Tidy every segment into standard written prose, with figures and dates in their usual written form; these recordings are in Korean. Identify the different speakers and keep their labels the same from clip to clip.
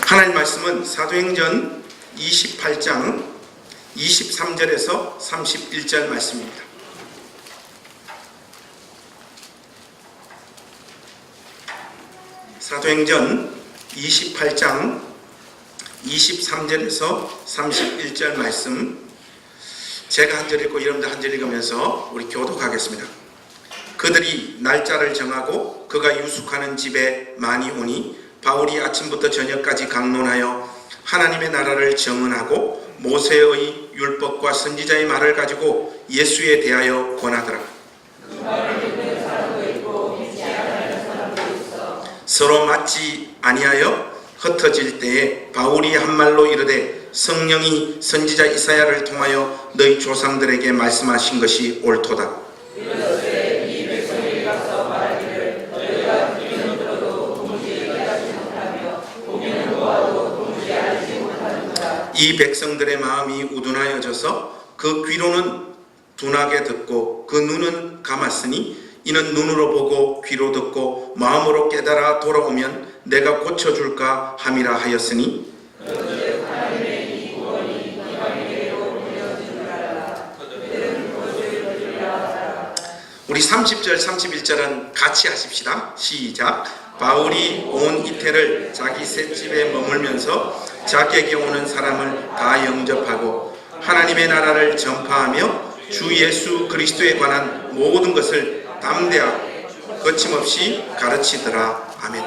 Speaker 1: 하나님 말씀은 사도행전 28장 23절에서 31절 말씀입니다. 사도행전 28장 23절에서 31절 말씀, 제가 한 절 읽고 여러분들 한 절 읽으면서 우리 교독하겠습니다. 그들이 날짜를 정하고 그가 유숙하는 집에 많이 오니 바울이 아침부터 저녁까지 강론하여 하나님의 나라를 정언하고 모세의 율법과 선지자의 말을 가지고 예수에 대하여 권하더라. 서로 맞지 아니하여 흩어질 때에 바울이 한 말로 이르되 성령이 선지자 이사야를 통하여 너희 조상들에게 말씀하신 것이 옳도다. 이 백성들의 마음이 우둔하여져서 그 귀로는 둔하게 듣고 그 눈은 감았으니 이는 눈으로 보고 귀로 듣고 마음으로 깨달아 돌아오면 내가 고쳐줄까 함이라 하였으니 우리 30절 31절은 같이 하십시다. 시작. 바울이 온 이태를 자기 셋집에 머물면서 자기에게 오는 사람을 다 영접하고 하나님의 나라를 전파하며 주 예수 그리스도에 관한 모든 것을 담대하고 거침없이 가르치더라. 아멘.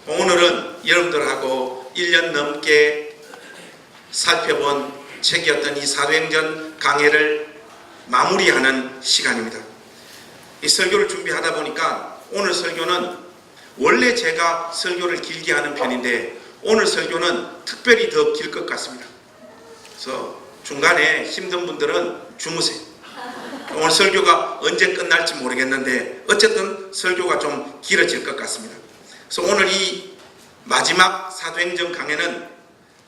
Speaker 1: 오늘은 여러분들하고 1년 넘게 살펴본 책이었던 이 사도행전 강해를 마무리하는 시간입니다. 이 설교를 준비하다 보니까 오늘 설교는 원래 제가 설교를 길게 하는 편인데 오늘 설교는 특별히 더 길 것 같습니다. 그래서 중간에 힘든 분들은 주무세요. 오늘 설교가 언제 끝날지 모르겠는데 어쨌든 설교가 좀 길어질 것 같습니다. 그래서 오늘 이 마지막 사도행전 강해는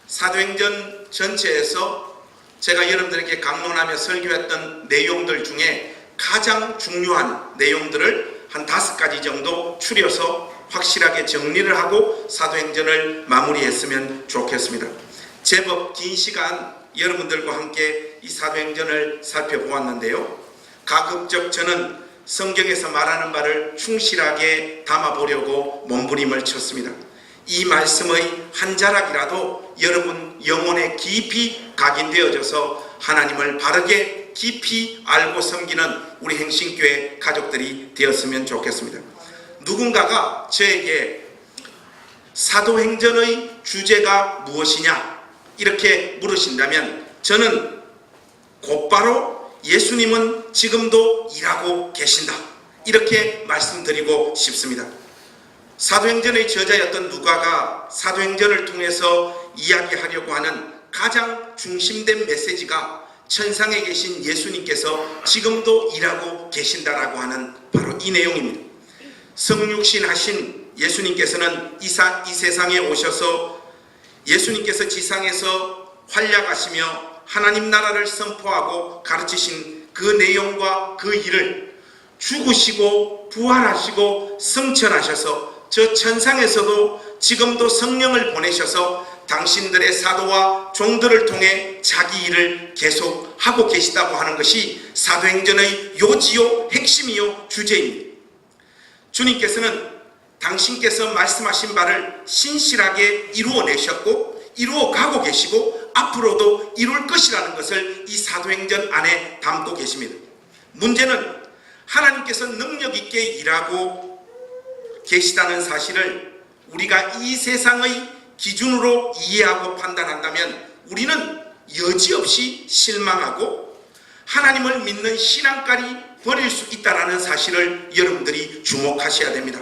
Speaker 1: 사도행전 전체에서 제가 여러분들에게 강론하며 설교했던 내용들 중에 가장 중요한 내용들을 한 5가지 정도 추려서 확실하게 정리를 하고 사도행전을 마무리했으면 좋겠습니다. 제법 긴 시간 여러분들과 함께 이 사도행전을 살펴보았는데요. 가급적 저는 성경에서 말하는 바를 충실하게 담아보려고 몸부림을 쳤습니다. 이 말씀의 한 자락이라도 여러분 영혼에 깊이 각인되어져서 하나님을 바르게 깊이 알고 섬기는 우리 행신교회 가족들이 되었으면 좋겠습니다. 누군가가 저에게 사도행전의 주제가 무엇이냐 이렇게 물으신다면 저는 곧바로 예수님은 지금도 일하고 계신다 이렇게 말씀드리고 싶습니다. 사도행전의 저자였던 누가가 사도행전을 통해서 이야기하려고 하는 가장 중심된 메시지가 천상에 계신 예수님께서 지금도 일하고 계신다라고 하는 바로 이 내용입니다. 성육신 하신 예수님께서는 이 세상에 오셔서 예수님께서 지상에서 활약하시며 하나님 나라를 선포하고 가르치신 그 내용과 그 일을 죽으시고 부활하시고 승천하셔서 저 천상에서도 지금도 성령을 보내셔서 당신들의 사도와 종들을 통해 자기 일을 계속하고 계시다고 하는 것이 사도행전의 요지요 핵심이요 주제입니다. 주님께서는 당신께서 말씀하신 바를 신실하게 이루어내셨고 이루어가고 계시고 앞으로도 이룰 것이라는 것을 이 사도행전 안에 담고 계십니다. 문제는 하나님께서 능력 있게 일하고 계시다는 사실을 우리가 이 세상의 기준으로 이해하고 판단한다면 우리는 여지없이 실망하고 하나님을 믿는 신앙까지 버릴 수 있다는 사실을 여러분들이 주목하셔야 됩니다.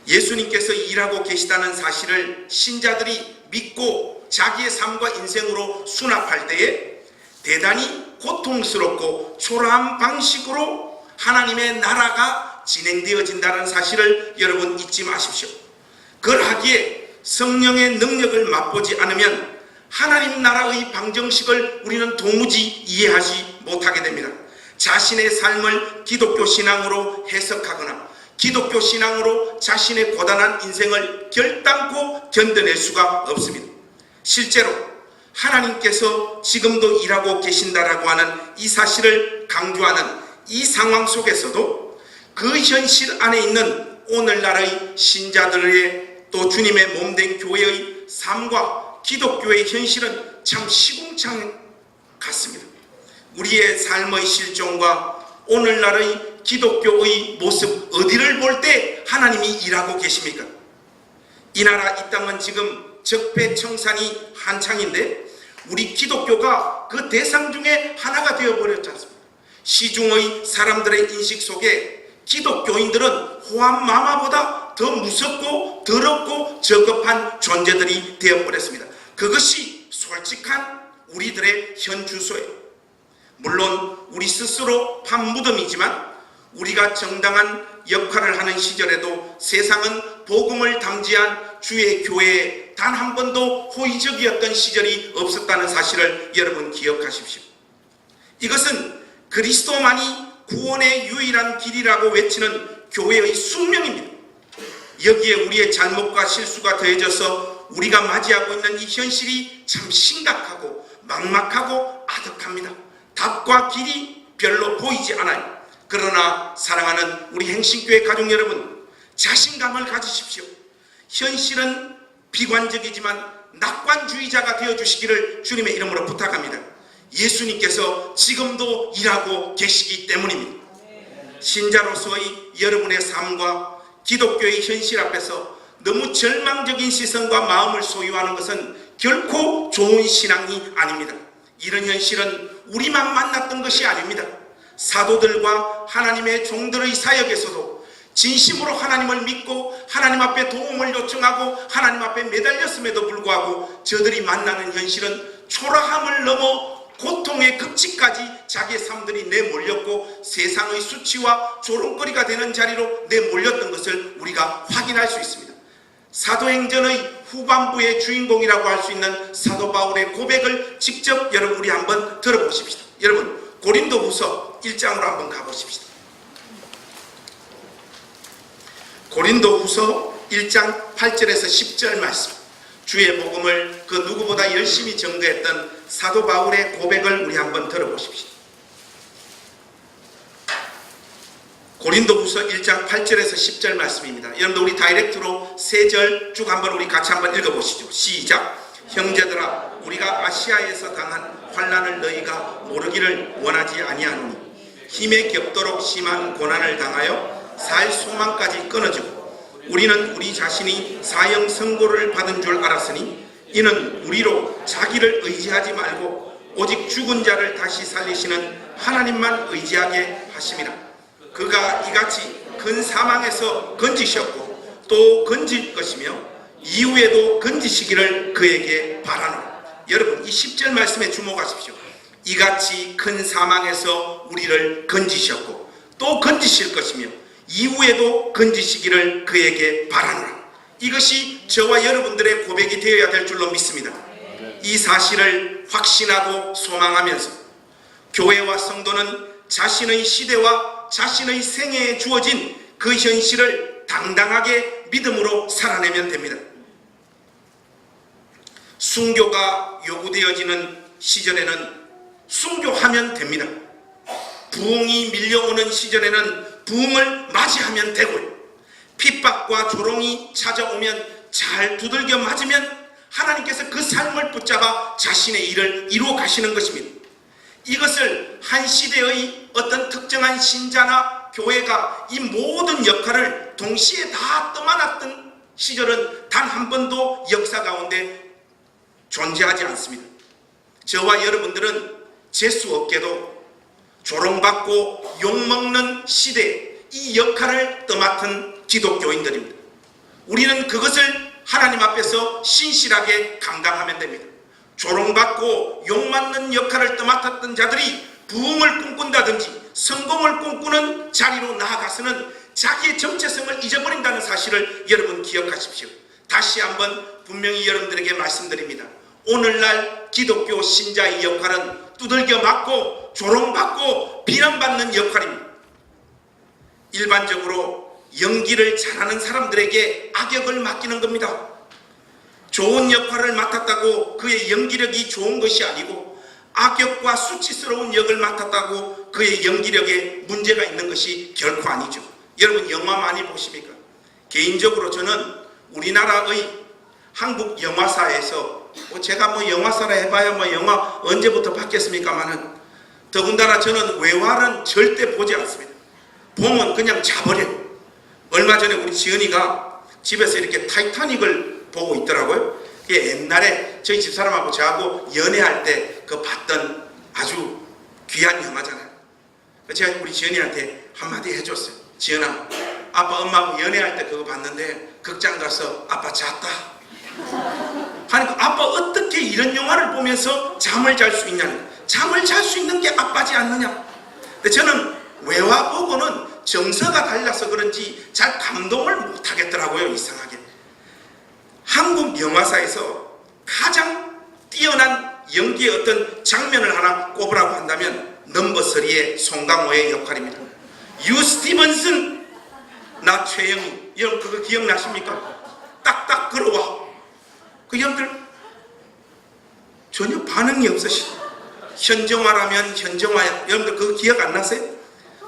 Speaker 1: 예수님께서 일하고 계시다는 사실을 신자들이 믿고 자기의 삶과 인생으로 수납할 때에 대단히 고통스럽고 초라한 방식으로 하나님의 나라가 진행되어진다는 사실을 여러분 잊지 마십시오. 그러하기에 성령의 능력을 맛보지 않으면 하나님 나라의 방정식을 우리는 도무지 이해하지 못하게 됩니다. 자신의 삶을 기독교 신앙으로 해석하거나 기독교 신앙으로 자신의 고단한 인생을 결단코 견뎌낼 수가 없습니다. 실제로 하나님께서 지금도 일하고 계신다라고 하는 이 사실을 강조하는 이 상황 속에서도 그 현실 안에 있는 오늘날의 신자들의 또 주님의 몸된 교회의 삶과 기독교의 현실은 참 시궁창 같습니다. 우리의 삶의 실종과 오늘날의 기독교의 모습 어디를 볼 때 하나님이 일하고 계십니까? 이 나라 이 땅은 지금 적폐청산이 한창인데 우리 기독교가 그 대상 중에 하나가 되어버렸지 않습니까? 시중의 사람들의 인식 속에 기독교인들은 호암마마보다 더 무섭고 더럽고 저급한 존재들이 되어버렸습니다. 그것이 솔직한 우리들의 현 주소예요. 물론 우리 스스로 판무덤이지만 우리가 정당한 역할을 하는 시절에도 세상은 복음을 담지한 주의 교회에 단 한 번도 호의적이었던 시절이 없었다는 사실을 여러분 기억하십시오. 이것은 그리스도만이 구원의 유일한 길이라고 외치는 교회의 숙명입니다. 여기에 우리의 잘못과 실수가 더해져서 우리가 맞이하고 있는 이 현실이 참 심각하고 막막하고 아득합니다. 답과 길이 별로 보이지 않아요. 그러나 사랑하는 우리 행신교회 가족 여러분, 자신감을 가지십시오. 현실은 비관적이지만 낙관주의자가 되어주시기를 주님의 이름으로 부탁합니다. 예수님께서 지금도 일하고 계시기 때문입니다. 신자로서의 여러분의 삶과 기독교의 현실 앞에서 너무 절망적인 시선과 마음을 소유하는 것은 결코 좋은 신앙이 아닙니다. 이런 현실은 우리만 만났던 것이 아닙니다. 사도들과 하나님의 종들의 사역에서도 진심으로 하나님을 믿고 하나님 앞에 도움을 요청하고 하나님 앞에 매달렸음에도 불구하고 저들이 만나는 현실은 초라함을 넘어 고통의 극치까지 자기의 삶들이 내몰렸고 세상의 수치와 조롱거리가 되는 자리로 내몰렸던 것을 우리가 확인할 수 있습니다. 사도행전의 후반부의 주인공이라고 할 수 있는 사도 바울의 고백을 직접 여러분 우리 한번 들어보십시다. 여러분 고린도후서 1장으로 한번 가보십시다. 고린도후서 1장 8절에서 10절 말씀, 주의 복음을 그 누구보다 열심히 전거했던 사도 바울의 고백을 우리 한번 들어보십시오. 고린도후서 1장 8절에서 10절 말씀입니다. 여러분들 우리 다이렉트로 3절 쭉 한번 우리 같이 한번 읽어보시죠. 시작. 형제들아, 우리가 아시아에서 당한 환난을 너희가 모르기를 원하지 아니하노니 힘에 겹도록 심한 고난을 당하여 살 소망까지 끊어지고 우리는 우리 자신이 사형 선고를 받은 줄 알았으니 이는 우리로 자기를 의지하지 말고 오직 죽은 자를 다시 살리시는 하나님만 의지하게 하심이라. 그가 이같이 큰 사망에서 건지셨고 또 건질 것이며 이후에도 건지시기를 그에게 바라노라. 여러분 이 10절 말씀에 주목하십시오. 이같이 큰 사망에서 우리를 건지셨고 또 건지실 것이며 이후에도 건지시기를 그에게 바라노라. 이것이 저와 여러분들의 고백이 되어야 될 줄로 믿습니다. 이 사실을 확신하고 소망하면서 교회와 성도는 자신의 시대와 자신의 생애에 주어진 그 현실을 당당하게 믿음으로 살아내면 됩니다. 순교가 요구되어지는 시절에는 순교하면 됩니다. 부흥이 밀려오는 시절에는 부흥을 맞이하면 되고요. 핍박과 조롱이 찾아오면 잘 두들겨 맞으면 하나님께서 그 삶을 붙잡아 자신의 일을 이루어 가시는 것입니다. 이것을 한 시대의 어떤 특정한 신자나 교회가 이 모든 역할을 동시에 다 떠안았던 시절은 단 한 번도 역사 가운데 존재하지 않습니다. 저와 여러분들은 재수 없게도 조롱받고 욕먹는 시대에 이 역할을 떠맡은 기독교인들입니다. 우리는 그것을 하나님 앞에서 신실하게 감당하면 됩니다. 조롱받고 욕맞는 역할을 떠맡았던 자들이 부흥을 꿈꾼다든지 성공을 꿈꾸는 자리로 나아가서는 자기의 정체성을 잊어버린다는 사실을 여러분 기억하십시오. 다시 한번 분명히 여러분들에게 말씀드립니다. 오늘날 기독교 신자의 역할은 두들겨 맞고 조롱받고 비난받는 역할입니다. 일반적으로 연기를 잘하는 사람들에게 악역을 맡기는 겁니다. 좋은 역할을 맡았다고 그의 연기력이 좋은 것이 아니고 악역과 수치스러운 역을 맡았다고 그의 연기력에 문제가 있는 것이 결코 아니죠. 여러분 영화 많이 보십니까? 개인적으로 저는 우리나라의 한국 영화사에서 제가 영화사라 해봐야 영화 언제부터 봤겠습니까마는 더군다나 저는 외화는 절대 보지 않습니다. 보면 그냥 자버려요. 얼마 전에 우리 지은이가 집에서 이렇게 타이타닉을 보고 있더라고요. 그게 옛날에 저희 집사람하고 저하고 연애할 때 그 봤던 아주 귀한 영화잖아요. 제가 우리 지은이한테 한마디 해줬어요. 지은아, 아빠 엄마하고 연애할 때 그거 봤는데 극장 가서 아빠 잤다. 하니까 아빠 어떻게 이런 영화를 보면서 잠을 잘 수 있냐는, 잠을 잘 수 있는 게 아빠지 않느냐. 근데 저는 외화 보고는 정서가 달라서 그런지 잘 감동을 못하겠더라고요. 이상하게. 한국 영화사에서 가장 뛰어난 연기의 어떤 장면을 하나 꼽으라고 한다면 넘버 3의 송강호의 역할입니다. 유 스티븐슨, 나 최영희. 여러분 그거 기억나십니까? 딱딱 걸어와. 그 형들 전혀 반응이 없으시죠. 현정화라면 현정화야. 여러분들 그거 기억 안 나세요?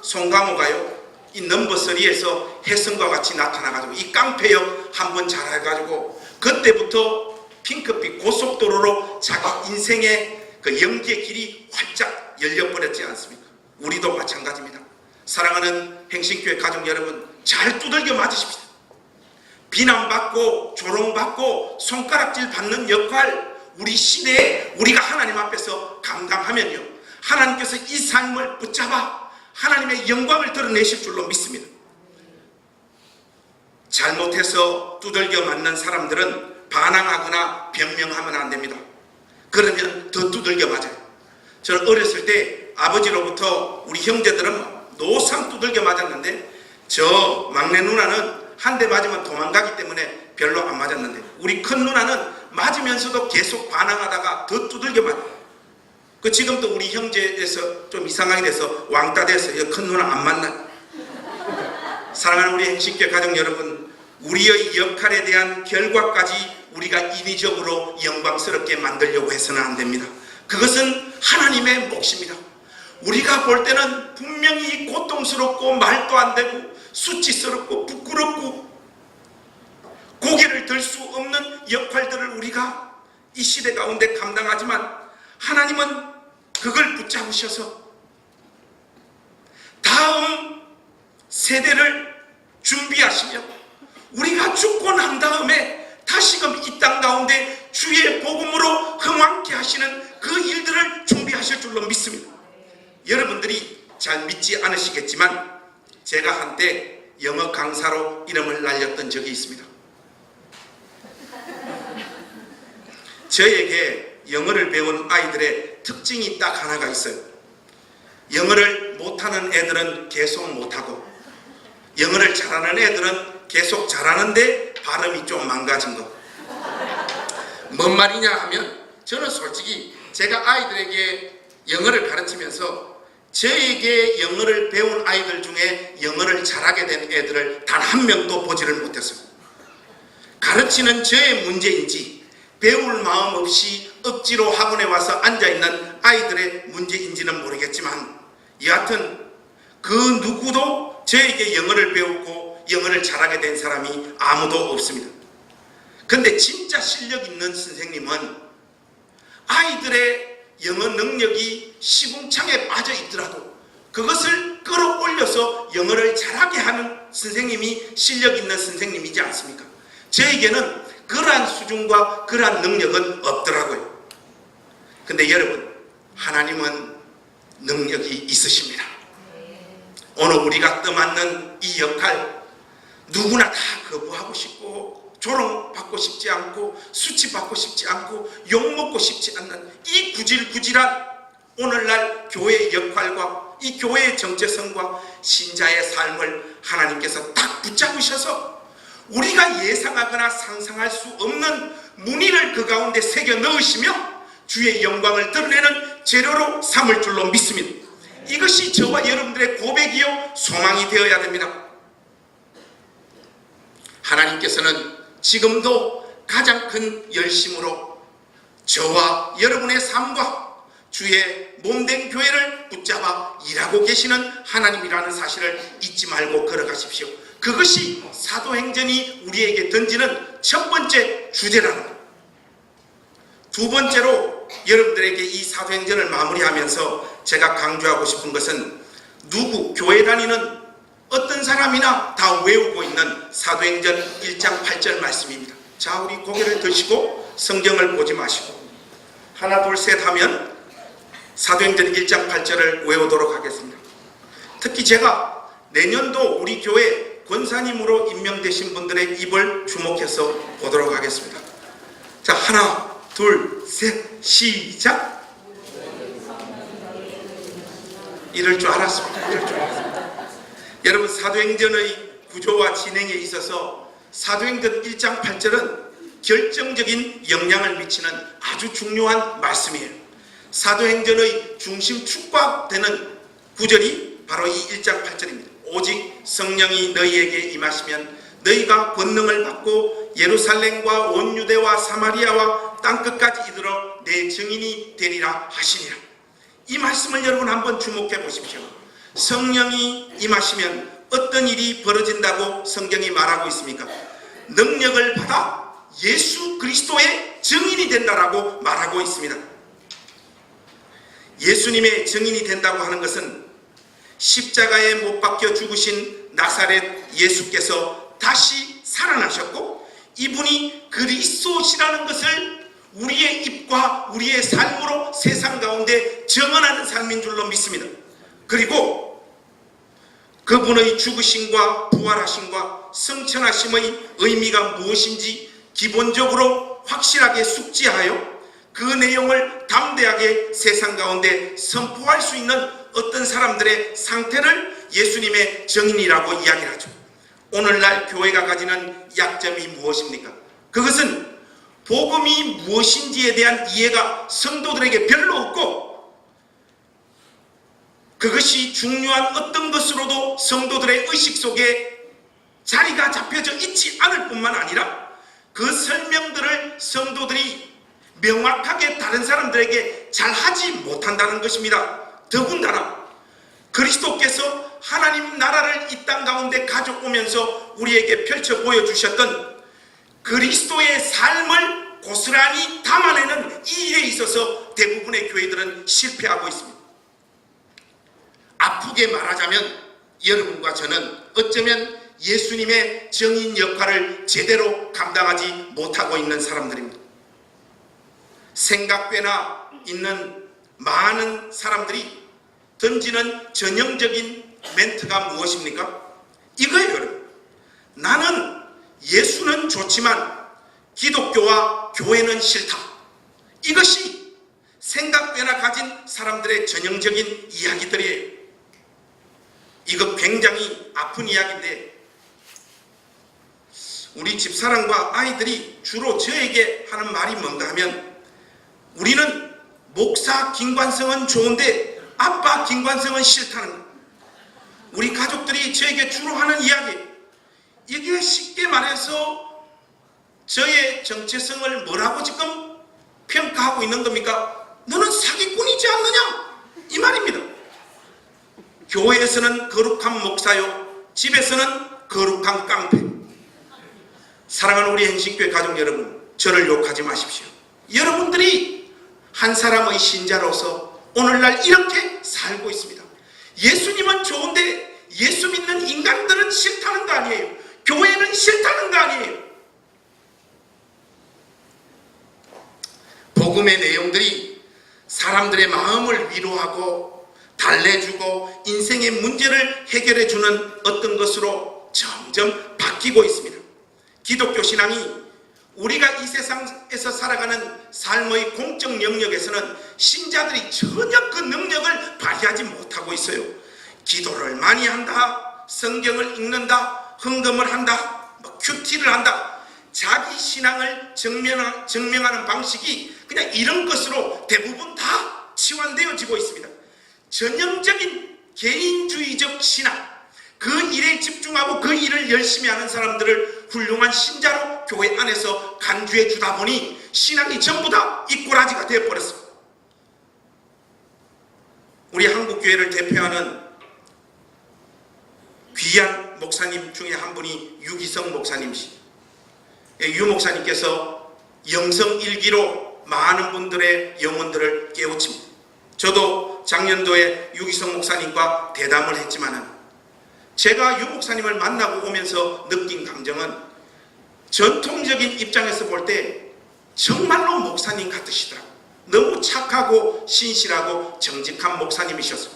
Speaker 1: 송강호가요 이 넘버 3에서 혜성과 같이 나타나가지고 이 깡패역 한번 잘해가지고 그때부터 핑크빛 고속도로로 자기 인생의 그 연기의 길이 활짝 열려버렸지 않습니까? 우리도 마찬가지입니다. 사랑하는 행신교회 가족 여러분, 잘 두들겨 맞으십시오. 비난받고 조롱받고 손가락질 받는 역할, 우리 시대에 우리가 하나님 앞에서 감당하면요, 하나님께서 이 삶을 붙잡아 하나님의 영광을 드러내실 줄로 믿습니다. 잘못해서 두들겨 맞는 사람들은 반항하거나 변명하면 안 됩니다. 그러면 더 두들겨 맞아요. 저는 어렸을 때 아버지로부터 우리 형제들은 노상 두들겨 맞았는데 저 막내 누나는 한 대 맞으면 도망가기 때문에 별로 안 맞았는데 우리 큰 누나는 맞으면서도 계속 반항하다가 더 두들겨 맞아요. 그 지금도 우리 형제에서 좀 이상하게 돼서 왕따 돼서 큰 누나 안 만나요. 사랑하는 우리 행신교회 가족 여러분, 우리의 역할에 대한 결과까지 우리가 인위적으로 영광스럽게 만들려고 해서는 안 됩니다. 그것은 하나님의 몫입니다. 우리가 볼 때는 분명히 고통스럽고 말도 안 되고 수치스럽고 부끄럽고 고개를 들 수 없는 역할들을 우리가 이 시대 가운데 감당하지만 하나님은 그걸 붙잡으셔서 다음 세대를 준비하시며 우리가 죽고 난 다음에 다시금 이 땅 가운데 주의 복음으로 흥왕케 하시는 그 일들을 준비하실 줄로 믿습니다. 여러분들이 잘 믿지 않으시겠지만 제가 한때 영어 강사로 이름을 날렸던 적이 있습니다. 저에게 영어를 배운 아이들의 특징이 딱 하나가 있어요. 영어를 못하는 애들은 계속 못하고 영어를 잘하는 애들은 계속 잘하는데 발음이 좀 망가진 거. 뭔 말이냐 하면 저는 솔직히 제가 아이들에게 영어를 가르치면서 저에게 영어를 배운 아이들 중에 영어를 잘하게 된 애들을 단 한 명도 보지를 못했어요. 가르치는 저의 문제인지 배울 마음 없이 억지로 학원에 와서 앉아있는 아이들의 문제인지는 모르겠지만 여하튼 그 누구도 저에게 영어를 배우고 영어를 잘하게 된 사람이 아무도 없습니다. 근데 진짜 실력 있는 선생님은 아이들의 영어 능력이 시궁창에 빠져 있더라도 그것을 끌어올려서 영어를 잘하게 하는 선생님이 실력 있는 선생님이지 않습니까? 저에게는 그러한 수준과 그러한 능력은 없더라고요. 근데 여러분, 하나님은 능력이 있으십니다. 오늘 우리가 떠맡는 이 역할 누구나 다 거부하고 싶고 조롱받고 싶지 않고 수치받고 싶지 않고 욕먹고 싶지 않는 이 구질구질한 오늘날 교회의 역할과 이 교회의 정체성과 신자의 삶을 하나님께서 딱 붙잡으셔서 우리가 예상하거나 상상할 수 없는 무늬를 그 가운데 새겨 넣으시며 주의 영광을 드러내는 재료로 삼을 줄로 믿습니다. 이것이 저와 여러분들의 고백이요 소망이 되어야 됩니다. 하나님께서는 지금도 가장 큰 열심으로 저와 여러분의 삶과 주의 몸된 교회를 붙잡아 일하고 계시는 하나님이라는 사실을 잊지 말고 걸어가십시오. 그것이 사도행전이 우리에게 던지는 첫 번째 주제라는 것. 두 번째로 여러분들에게 이 사도행전을 마무리하면서 제가 강조하고 싶은 것은 누구, 교회 다니는 어떤 사람이나 다 외우고 있는 사도행전 1장 8절 말씀입니다. 자, 우리 고개를 드시고 성경을 보지 마시고 하나 둘 셋 하면 사도행전 1장 8절을 외우도록 하겠습니다. 특히 제가 내년도 우리 교회 권사님으로 임명되신 분들의 입을 주목해서 보도록 하겠습니다. 자, 하나 둘 셋 시작. 이럴 줄 알았습니다. 이럴 줄 알았습니다. 여러분, 사도행전의 구조와 진행에 있어서 사도행전 1장 8절은 결정적인 영향을 미치는 아주 중요한 말씀이에요. 사도행전의 중심 축과 되는 구절이 바로 이 1장 8절입니다. 오직 성령이 너희에게 임하시면 너희가 권능을 받고 예루살렘과 온 유대와 사마리아와 땅끝까지 이르러 내 증인이 되리라 하시니라. 이 말씀을 여러분 한번 주목해 보십시오. 성령이 임하시면 어떤 일이 벌어진다고 성경이 말하고 있습니까? 능력을 받아 예수 그리스도의 증인이 된다라고 말하고 있습니다. 예수님의 증인이 된다고 하는 것은 십자가에 못 박혀 죽으신 나사렛 예수께서 다시 살아나셨고 이분이 그리스도시라는 것을 우리의 입과 우리의 삶으로 세상 가운데 증언하는 삶인 줄로 믿습니다. 그리고 그분의 죽으심과 부활하심과 성천하심의 의미가 무엇인지 기본적으로 확실하게 숙지하여 그 내용을 담대하게 세상 가운데 선포할 수 있는 어떤 사람들의 상태를 예수님의 증인이라고 이야기를 하죠. 오늘날 교회가 가지는 약점이 무엇입니까? 그것은 복음이 무엇인지에 대한 이해가 성도들에게 별로 없고 그것이 중요한 어떤 것으로도 성도들의 의식 속에 자리가 잡혀져 있지 않을 뿐만 아니라 그 설명들을 성도들이 명확하게 다른 사람들에게 잘 하지 못한다는 것입니다. 더군다나 그리스도께서 하나님 나라를 이 땅 가운데 가져오면서 우리에게 펼쳐 보여주셨던 그리스도의 삶을 고스란히 담아내는 이 일에 있어서 대부분의 교회들은 실패하고 있습니다. 아프게 말하자면 여러분과 저는 어쩌면 예수님의 증인 역할을 제대로 감당하지 못하고 있는 사람들입니다. 생각외나 있는 많은 사람들이 던지는 전형적인 멘트가 무엇입니까? 이거예요, 여러분. 나는 예수는 좋지만 기독교와 교회는 싫다. 이것이 생각외나 가진 사람들의 전형적인 이야기들이에요. 이거 굉장히 아픈 이야기인데 우리 집사람과 아이들이 주로 저에게 하는 말이 뭔가 하면 우리는 목사 김관성은 좋은데 아빠 김관성은 싫다는 거예요. 우리 가족들이 저에게 주로 하는 이야기, 이게 쉽게 말해서 저의 정체성을 뭐라고 지금 평가하고 있는 겁니까? 너는 사기꾼이지 않느냐? 이 말입니다. 교회에서는 거룩한 목사요, 집에서는 거룩한 깡패. 사랑하는 우리 행신교회 가족 여러분, 저를 욕하지 마십시오. 여러분들이 한 사람의 신자로서 오늘날 이렇게 살고 있습니다. 예수님은 좋은데 예수 믿는 인간들은 싫다는 거 아니에요. 교회는 싫다는 거 아니에요. 복음의 내용들이 사람들의 마음을 위로하고 달래주고 인생의 문제를 해결해주는 어떤 것으로 점점 바뀌고 있습니다. 기독교 신앙이 우리가 이 세상에서 살아가는 삶의 공적 영역에서는 신자들이 전혀 그 능력을 발휘하지 못하고 있어요. 기도를 많이 한다, 성경을 읽는다, 헌금을 한다, 큐티를 한다. 자기 신앙을 증명하는 방식이 그냥 이런 것으로 대부분 다 치환되어지고 있습니다. 전형적인 개인주의적 신앙, 그 일에 집중하고 그 일을 열심히 하는 사람들을 훌륭한 신자로 교회 안에서 간주해 주다 보니 신앙이 전부 다 이꼬라지가 되어버렸습니다. 우리 한국교회를 대표하는 귀한 목사님 중에 한 분이 유기성 목사님이시죠. 유 목사님께서 영성일기로 많은 분들의 영혼들을 깨우칩니다. 저도 작년도에 유기성 목사님과 대담을 했지만 제가 유 목사님을 만나고 오면서 느낀 감정은 전통적인 입장에서 볼 때 정말로 목사님 같으시더라고요. 너무 착하고 신실하고 정직한 목사님이셨어요.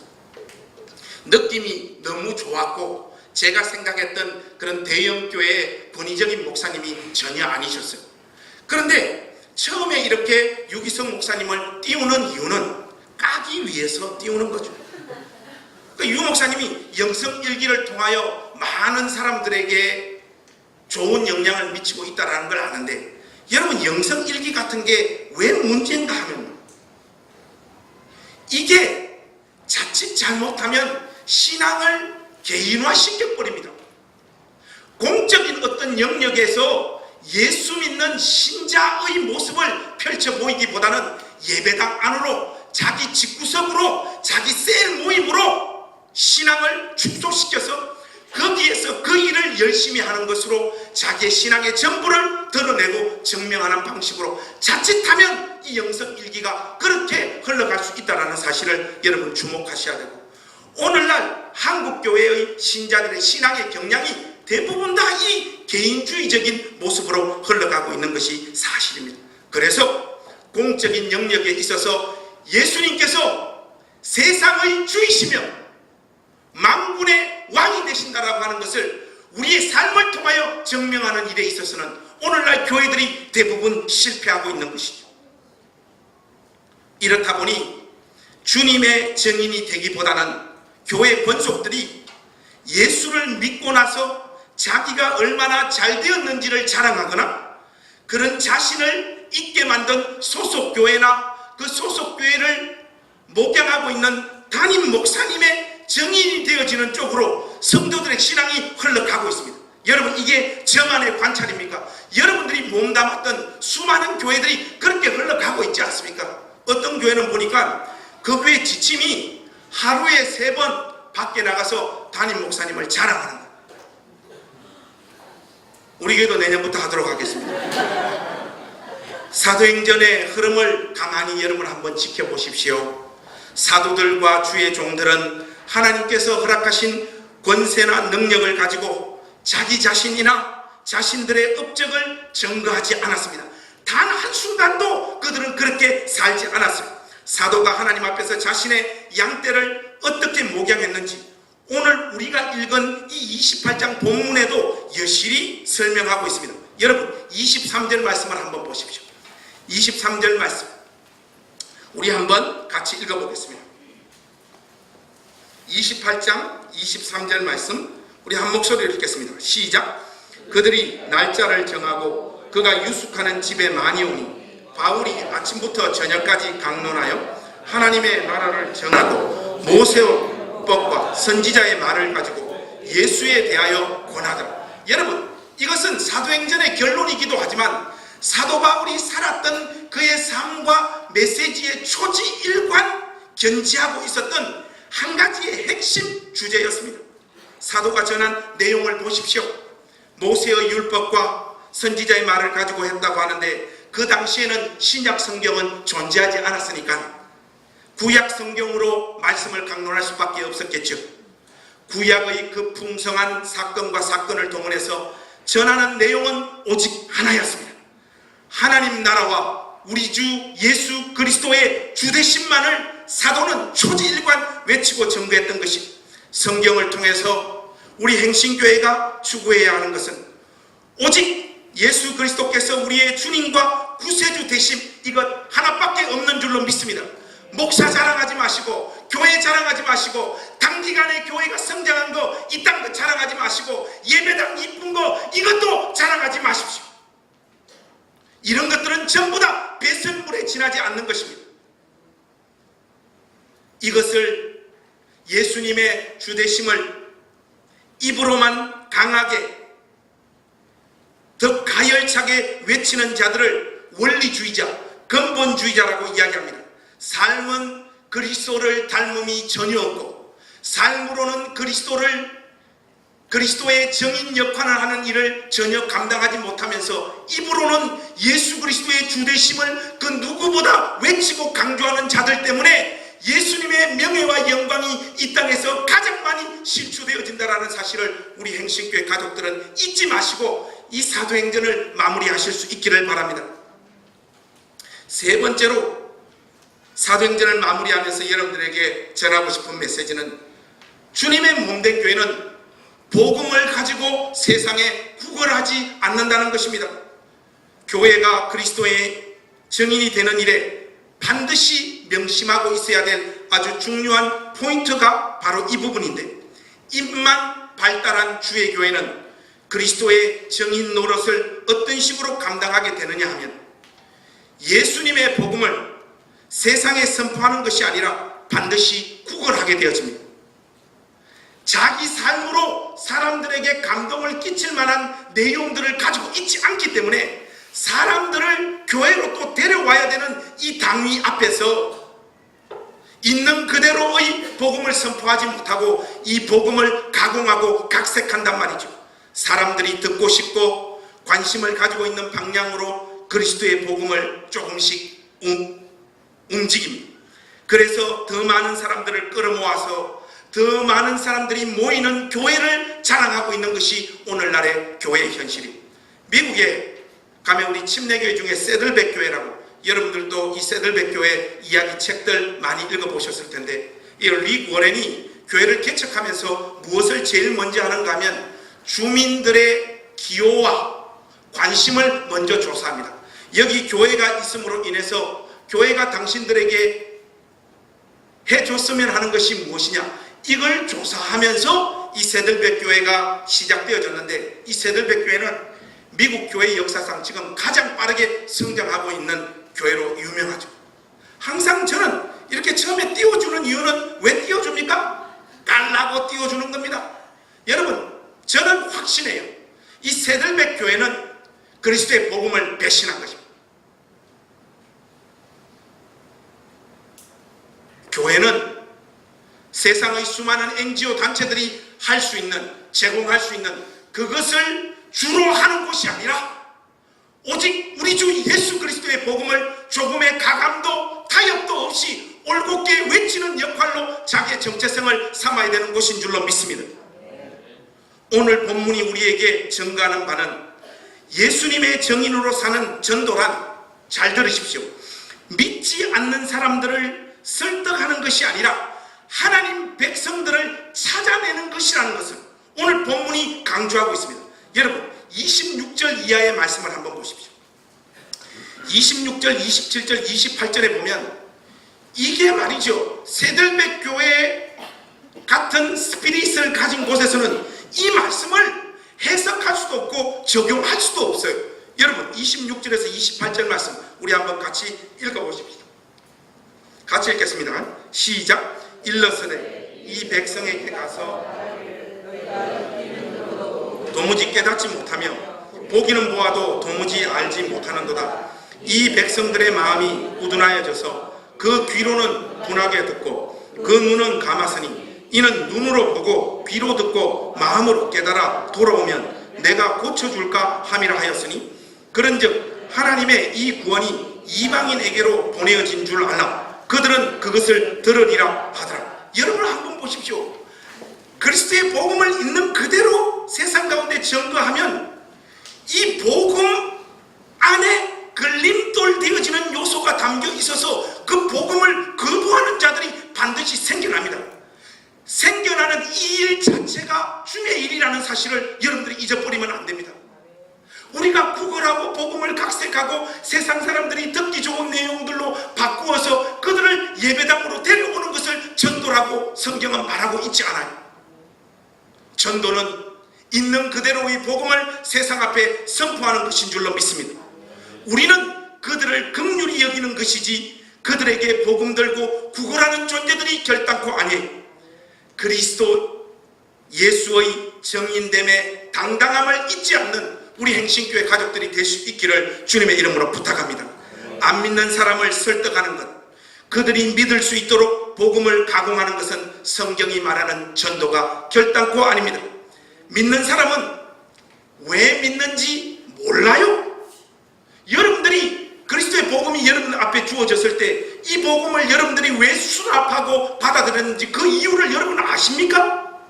Speaker 1: 느낌이 너무 좋았고 제가 생각했던 그런 대형교회의 권위적인 목사님이 전혀 아니셨어요. 그런데 처음에 이렇게 유기성 목사님을 띄우는 이유는 까기 위해서 띄우는 거죠. 유 목사님이 영성일기를 통하여 많은 사람들에게 좋은 영향을 미치고 있다는 걸 아는데, 여러분 영성일기 같은 게 왜 문제인가 하면 이게 자칫 잘못하면 신앙을 개인화시켜버립니다. 공적인 어떤 영역에서 예수 믿는 신자의 모습을 펼쳐 보이기보다는 예배당 안으로 자기 집구석으로 자기 셀 모임으로 신앙을 축소시켜서 거기에서 그 일을 열심히 하는 것으로 자기의 신앙의 전부를 드러내고 증명하는 방식으로 자칫하면 이 영성일기가 그렇게 흘러갈 수 있다는 사실을 여러분 주목하셔야 되고, 오늘날 한국교회의 신자들의 신앙의 경향이 대부분 다 이 개인주의적인 모습으로 흘러가고 있는 것이 사실입니다. 그래서 공적인 영역에 있어서 예수님께서 세상의 주이시며 만군의 왕이 되신다라고 하는 것을 우리의 삶을 통하여 증명하는 일에 있어서는 오늘날 교회들이 대부분 실패하고 있는 것이죠. 이렇다 보니 주님의 증인이 되기보다는 교회 권속들이 예수를 믿고 나서 자기가 얼마나 잘 되었는지를 자랑하거나 그런 자신을 있게 만든 소속교회나 그 소속교회를 목양하고 있는 담임 목사님의 증인이 되어지는 쪽으로 성도들의 신앙이 흘러가고 있습니다. 여러분 이게 저만의 관찰입니까? 여러분들이 몸담았던 수많은 교회들이 그렇게 흘러가고 있지 않습니까? 어떤 교회는 보니까 그 교회 지침이 하루에 3번 밖에 나가서 담임 목사님을 자랑하는 거예요. 우리 교회도 내년부터 하도록 하겠습니다. 사도행전의 흐름을 가만히 여러분 한번 지켜보십시오. 사도들과 주의 종들은 하나님께서 허락하신 권세나 능력을 가지고 자기 자신이나 자신들의 업적을 증거하지 않았습니다. 단 한순간도 그들은 그렇게 살지 않았어요. 사도가 하나님 앞에서 자신의 양떼를 어떻게 목양했는지 오늘 우리가 읽은 이 28장 본문에도 여실히 설명하고 있습니다. 여러분 23절 말씀을 한번 보십시오. 23절 말씀 우리 한번 같이 읽어보겠습니다. 28장 23절 말씀 우리 한 목소리로 읽겠습니다. 시작. 그들이 날짜를 정하고 그가 유숙하는 집에 많이 오니 바울이 아침부터 저녁까지 강론하여 하나님의 나라를 정하고 모세의 법과 선지자의 말을 가지고 예수에 대하여 권하더라. 여러분 이것은 사도행전의 결론이기도 하지만 사도 바울이 살았던 그의 삶과 메시지의 초지일관 견지하고 있었던 한 가지의 핵심 주제였습니다. 사도가 전한 내용을 보십시오. 모세의 율법과 선지자의 말을 가지고 했다고 하는데 그 당시에는 신약 성경은 존재하지 않았으니까 구약 성경으로 말씀을 강론할 수밖에 없었겠죠. 구약의 그 풍성한 사건과 사건을 동원해서 전하는 내용은 오직 하나였습니다. 하나님 나라와 우리 주 예수 그리스도의 주되심만을 사도는 초지일관 외치고 증거했던 것이, 성경을 통해서 우리 행신교회가 추구해야 하는 것은 오직 예수 그리스도께서 우리의 주님과 구세주 되심 이것 하나밖에 없는 줄로 믿습니다. 목사 자랑하지 마시고 교회 자랑하지 마시고 단기간에 교회가 성장한 거 이딴 거 자랑하지 마시고 예배당 이쁜 거 이것도 자랑하지 마십시오. 이런 것들은 전부 다 배설물에 지나지 않는 것입니다. 이것을 예수님의 주되심을 입으로만 강하게 더 가열차게 외치는 자들을 원리주의자, 근본주의자라고 이야기합니다. 삶은 그리스도를 닮음이 전혀 없고 삶으로는 그리스도의 정인 역할을 하는 일을 전혀 감당하지 못하면서 입으로는 예수 그리스도의 주되심을 그 누구보다 외치고 강조하는 자들 때문에 예수님의 명예와 영광이 이 땅에서 가장 많이 실추되어진다는 사실을 우리 행신교회 가족들은 잊지 마시고 이 사도행전을 마무리하실 수 있기를 바랍니다. 세 번째로 사도행전을 마무리하면서 여러분들에게 전하고 싶은 메시지는 주님의 몸된 교회는 복음을 가지고 세상에 구걸하지 않는다는 것입니다. 교회가 그리스도의 증인이 되는 일에 반드시 명심하고 있어야 될 아주 중요한 포인트가 바로 이 부분인데, 입만 발달한 주의 교회는 그리스도의 증인 노릇을 어떤 식으로 감당하게 되느냐 하면 예수님의 복음을 세상에 선포하는 것이 아니라 반드시 구걸하게 되어집니다. 자기 삶으로 사람들에게 감동을 끼칠 만한 내용들을 가지고 있지 않기 때문에 사람들을 교회로 또 데려와야 되는 이 당위 앞에서 있는 그대로의 복음을 선포하지 못하고 이 복음을 가공하고 각색한단 말이죠. 사람들이 듣고 싶고 관심을 가지고 있는 방향으로 그리스도의 복음을 조금씩 움직입니다. 그래서 더 많은 사람들을 끌어모아서 더 많은 사람들이 모이는 교회를 자랑하고 있는 것이 오늘날의 교회의 현실입니다. 미국에 가면 우리 침례교회 중에 세들백 교회라고, 여러분들도 이 세들백 교회 이야기 책들 많이 읽어보셨을 텐데, 이 릭 워렌이 교회를 개척하면서 무엇을 제일 먼저 하는가 하면 주민들의 기호와 관심을 먼저 조사합니다. 여기 교회가 있음으로 인해서 교회가 당신들에게 해줬으면 하는 것이 무엇이냐, 이걸 조사하면서 이 세들백 교회가 시작되어졌는데, 이 세들백 교회는 미국 교회 역사상 지금 가장 빠르게 성장하고 있는 교회로 유명하죠. 항상 저는 이렇게 처음에 띄워주는 이유는 왜 띄워줍니까? 깔라고 띄워주는 겁니다. 여러분, 저는 확신해요. 이 세들백 교회는 그리스도의 복음을 배신한 것입니다. 교회는 세상의 수많은 NGO 단체들이 할 수 있는, 제공할 수 있는 그것을 주로 하는 곳이 아니라 오직 우리 주 예수 그리스도의 복음을 조금의 가감도 타협도 없이 올곧게 외치는 역할로 자기의 정체성을 삼아야 되는 곳인 줄로 믿습니다. 오늘 본문이 우리에게 증거하는 바는 예수님의 정인으로 사는 전도란, 잘 들으십시오, 믿지 않는 사람들을 설득하는 것이 아니라 하나님 백성들을 찾아내는 것이라는 것을 오늘 본문이 강조하고 있습니다. 여러분, 26절 이하의 말씀을 한번 보십시오. 26절, 27절, 28절에 보면 이게 말이죠, 세들백 교회 같은 스피릿을 가진 곳에서는 이 말씀을 해석할 수도 없고 적용할 수도 없어요. 여러분, 26절에서 28절 말씀 우리 한번 같이 읽어보십시오. 같이 읽겠습니다. 시작. 일러스되 이 백성에게 가서 도무지 깨닫지 못하며 보기는 보아도 도무지 알지 못하는도다. 이 백성들의 마음이 우둔하여져서 그 귀로는 둔하게 듣고 그 눈은 감았으니 이는 눈으로 보고 귀로 듣고 마음으로 깨달아 돌아오면 내가 고쳐줄까 함이라 하였으니, 그런즉 하나님의 이 구원이 이방인에게로 보내어진 줄 알라. 그들은 그것을 들으리라 하더라. 여러분 한번 보십시오. 그리스도의 복음을 있는 그대로 세상 가운데 전도하면 이 복음 안에 걸림돌 되어지는 요소가 담겨 있어서 그 복음을 거부하는 자들이 반드시 생겨납니다. 생겨나는 이 일 자체가 주의 일이라는 사실을 여러분들이 잊어버리면 안 됩니다. 우리가 구걸하고 복음을 각색하고 세상 사람들이 듣기 좋은 내용들로 바꾸어서 그들을 예배당으로 데려오는 것을 전도라고 성경은 말하고 있지 않아요. 전도는 있는 그대로의 복음을 세상 앞에 선포하는 것인 줄로 믿습니다. 우리는 그들을 긍휼히 여기는 것이지 그들에게 복음 들고 구걸하는 존재들이 결단코 아니에요. 그리스도 예수의 정인됨의 당당함을 잊지 않는 우리 행신교회 가족들이 될 수 있기를 주님의 이름으로 부탁합니다. 안 믿는 사람을 설득하는 것, 그들이 믿을 수 있도록 복음을 가공하는 것은 성경이 말하는 전도가 결단코 아닙니다. 믿는 사람은 왜 믿는지 몰라요? 여러분들이 그리스도의 복음이 여러분 앞에 주어졌을 때 이 복음을 여러분들이 왜 수납하고 받아들였는지 그 이유를 여러분 아십니까?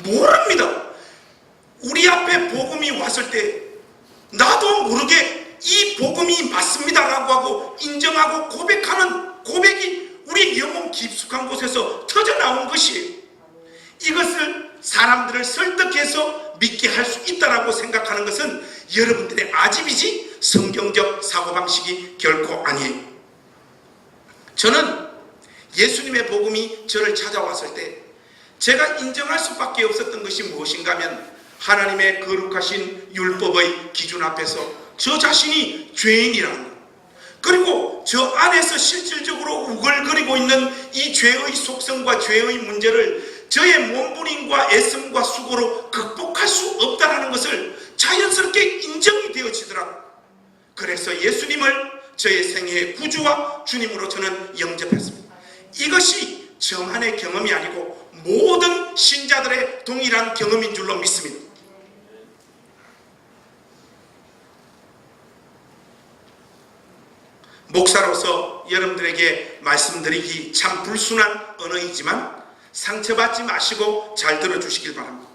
Speaker 1: 모릅니다. 우리 앞에 복음이 왔을 때 나도 모르게 이 복음이 맞습니다라고 하고 인정하고 고백하는 고백이 우리 영혼 깊숙한 곳에서 터져나온 것이에요. 이것을 사람들을 설득해서 믿게 할 수 있다라고 생각하는 것은 여러분들의 아집이지 성경적 사고방식이 결코 아니에요. 저는 예수님의 복음이 저를 찾아왔을 때 제가 인정할 수밖에 없었던 것이 무엇인가 하면 하나님의 거룩하신 율법의 기준 앞에서 저 자신이 죄인이라는 것, 그리고 저 안에서 실질적으로 우글거리고 있는 이 죄의 속성과 죄의 문제를 저의 몸부림과 애씀과 수고로 극복할 수 없다는 것을 자연스럽게 인정이 되어지더라고요. 그래서 예수님을 저의 생애의 구주와 주님으로 저는 영접했습니다. 이것이 저만의 경험이 아니고 모든 신자들의 동일한 경험인 줄로 믿습니다. 목사로서 여러분들에게 말씀드리기 참 불순한 언어이지만 상처받지 마시고 잘 들어주시길 바랍니다.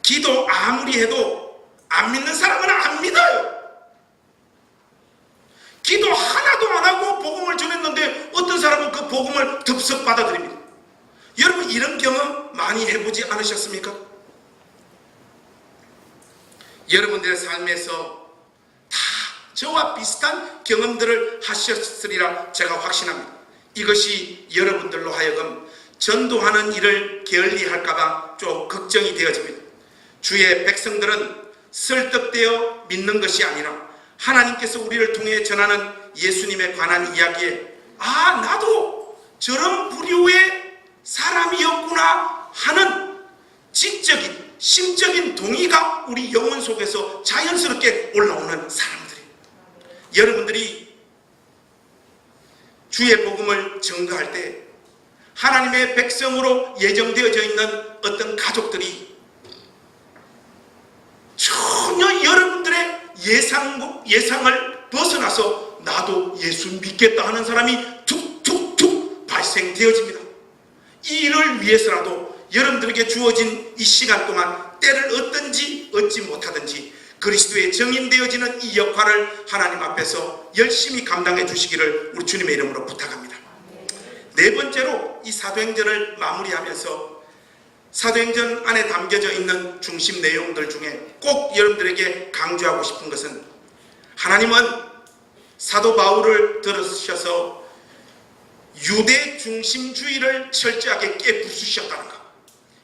Speaker 1: 기도 아무리 해도 안 믿는 사람은 안 믿어요. 기도 하나도 안 하고 복음을 전했는데 어떤 사람은 그 복음을 덥석 받아들입니다. 여러분 이런 경험 많이 해보지 않으셨습니까? 여러분들의 삶에서 다 저와 비슷한 경험들을 하셨으리라 제가 확신합니다. 이것이 여러분들로 하여금 전도하는 일을 게을리할까봐 좀 걱정이 되어집니다. 주의 백성들은 설득되어 믿는 것이 아니라 하나님께서 우리를 통해 전하는 예수님에 관한 이야기에 나도 저런 부류의 사람이었구나 하는 지적인 심적인 동의가 우리 영혼 속에서 자연스럽게 올라오는 사람들이에요. 여러분들이 주의 복음을 증거할 때 하나님의 백성으로 예정되어져 있는 어떤 가족들이 전혀 여러분들의 예상을 벗어나서 나도 예수 믿겠다 하는 사람이 툭툭툭 발생되어집니다. 이 일을 위해서라도 여러분들에게 주어진 이 시간 동안 때를 얻든지 얻지 못하든지 그리스도의 정인되어지는 이 역할을 하나님 앞에서 열심히 감당해 주시기를 우리 주님의 이름으로 부탁합니다. 네 번째로 이 사도행전을 마무리하면서 사도행전 안에 담겨져 있는 중심 내용들 중에 꼭 여러분들에게 강조하고 싶은 것은 하나님은 사도 바울을 들으셔서 유대 중심주의를 철저하게 깨부수셨다는 것.